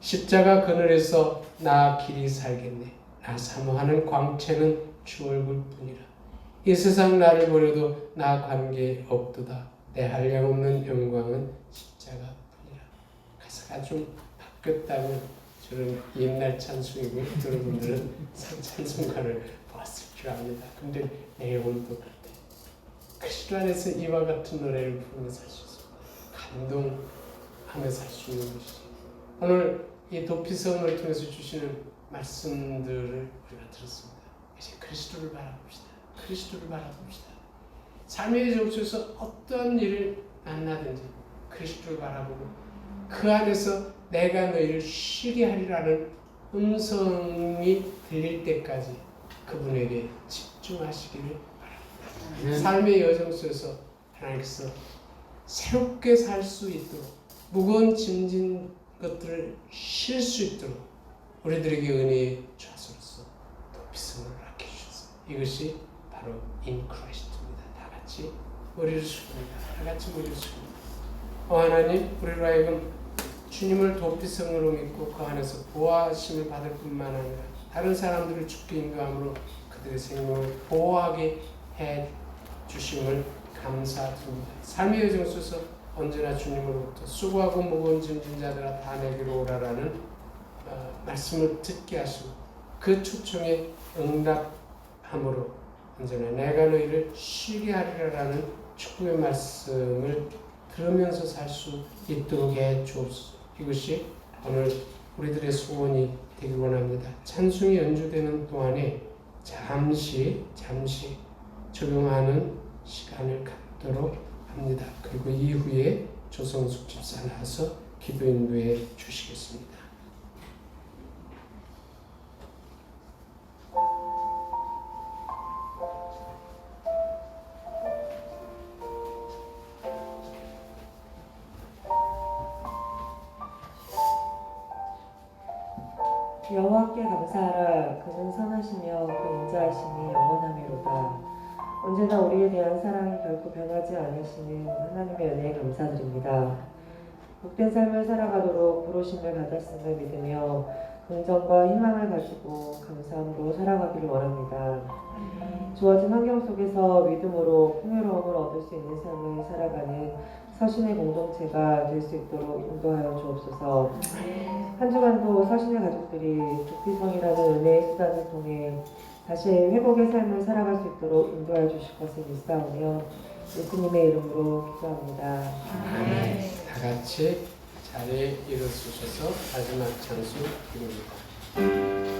십자가 그늘에서 나 길이 살겠네. 나 사모하는 광채는 주 얼굴뿐이라. 이 세상 나를 버려도 나 관계 없도다. 내 한량없는 영광은 십자가뿐이라. 가사가 좀 바뀌었다면 저는 옛날 찬송이고 여러분들은 찬송가를 보았을 줄 압니다. 근데 내용은 똑같아요. 그리스도 안에서 이와 같은 노래를 부르면서 살 수 있습니다. 감동하면서 살 수 있는 것이죠. 오늘 이 도피성을 통해서 주시는 말씀들을 우리가 들었습니다. 이제 그리스도를 바라봅시다. 그리스도를 바라봅시다. 삶의 정수에서 어떤 일을 만나든지 그리스도를 바라보고 그 안에서 내가 너희를 쉬게 하리라는 음성이 들릴 때까지 그분에게 집중하시기를 바랍니다. 삶의 여정 속에서 하나님께서 새롭게 살 수 있도록 무거운 짐진 것들을 쉴 수 있도록 우리들에게 은혜의 좌소로서 도피성을 아껴주셨어요. 이것이 바로 in Christ입니다. 다 같이 머리를 숙입니다. 다 같이 머리를 숙입니다. 하나님, 우리로 하여금 주님을 도피성으로 믿고 그 안에서 보호하심을 받을 뿐만 아니라 다른 사람들을 죽게 인도함으로 그들의 생명을 보호하게 해 주심을 감사드립니다. 삶의 여정 속에서 언제나 주님으로부터 수고하고 무거운 짐진 자들아 다 내게로 오라라는 말씀을 듣게 하시고 그 초청에 응답함으로 언제나 내가 너희를 쉬게 하리라라는 축복의 말씀을 들으면서 살 수 있도록 해 주옵소서. 이것이 오늘 우리들의 소원이 되길 원합니다. 찬송이 연주되는 동안에 잠시 적용하는 시간을 갖도록 합니다. 그리고 이후에 조성숙 집사 나와서 기도 인도해 주시겠습니다. 여호와께 감사하라. 그는 선하시며 그 인자하심이 영원하미로다. 언제나 우리에 대한 사랑이 결코 변하지 않으시는 하나님의 은혜에 감사드립니다. 복된 삶을 살아가도록 부르심을 받았음을 믿으며 긍정과 희망을 가지고 감사함으로 살아가기를 원합니다. 주어진 환경 속에서 믿음으로 풍요로움을 얻을 수 있는 삶을 살아가는 서신의 공동체가 될 수 있도록 인도하여 주옵소서. 한 주간도 서신의 가족들이 도피성이라는 은혜의 수단을 통해 다시 회복의 삶을 살아갈 수 있도록 인도하여 주실 것을 믿사오며 예수님의 이름으로 기도합니다. 다 같이 자리에 일어서셔서 마지막 찬송 드립니다.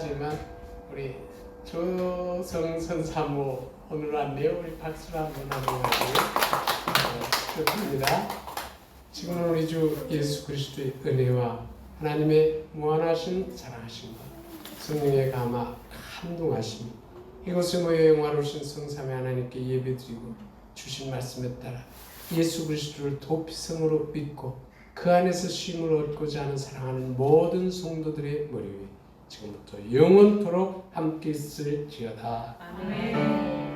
하지만 우리 조성선 사모 오늘 왔네요. 우리 박수로 한번 하고요. 축하드립니다. 지금은 우리 주 예수 그리스도의 은혜와 하나님의 무한하신 사랑하심과 성령의 감화 감동하심 이곳에 모여 영화로우신 성삼위 하나님께 예배드리고 주신 말씀에 따라 예수 그리스도를 도피성으로 믿고 그 안에서 쉼을 얻고자 하는 사랑하는 모든 성도들의 머리 위에 지금부터 영원토록 함께 있을지어다. 아멘.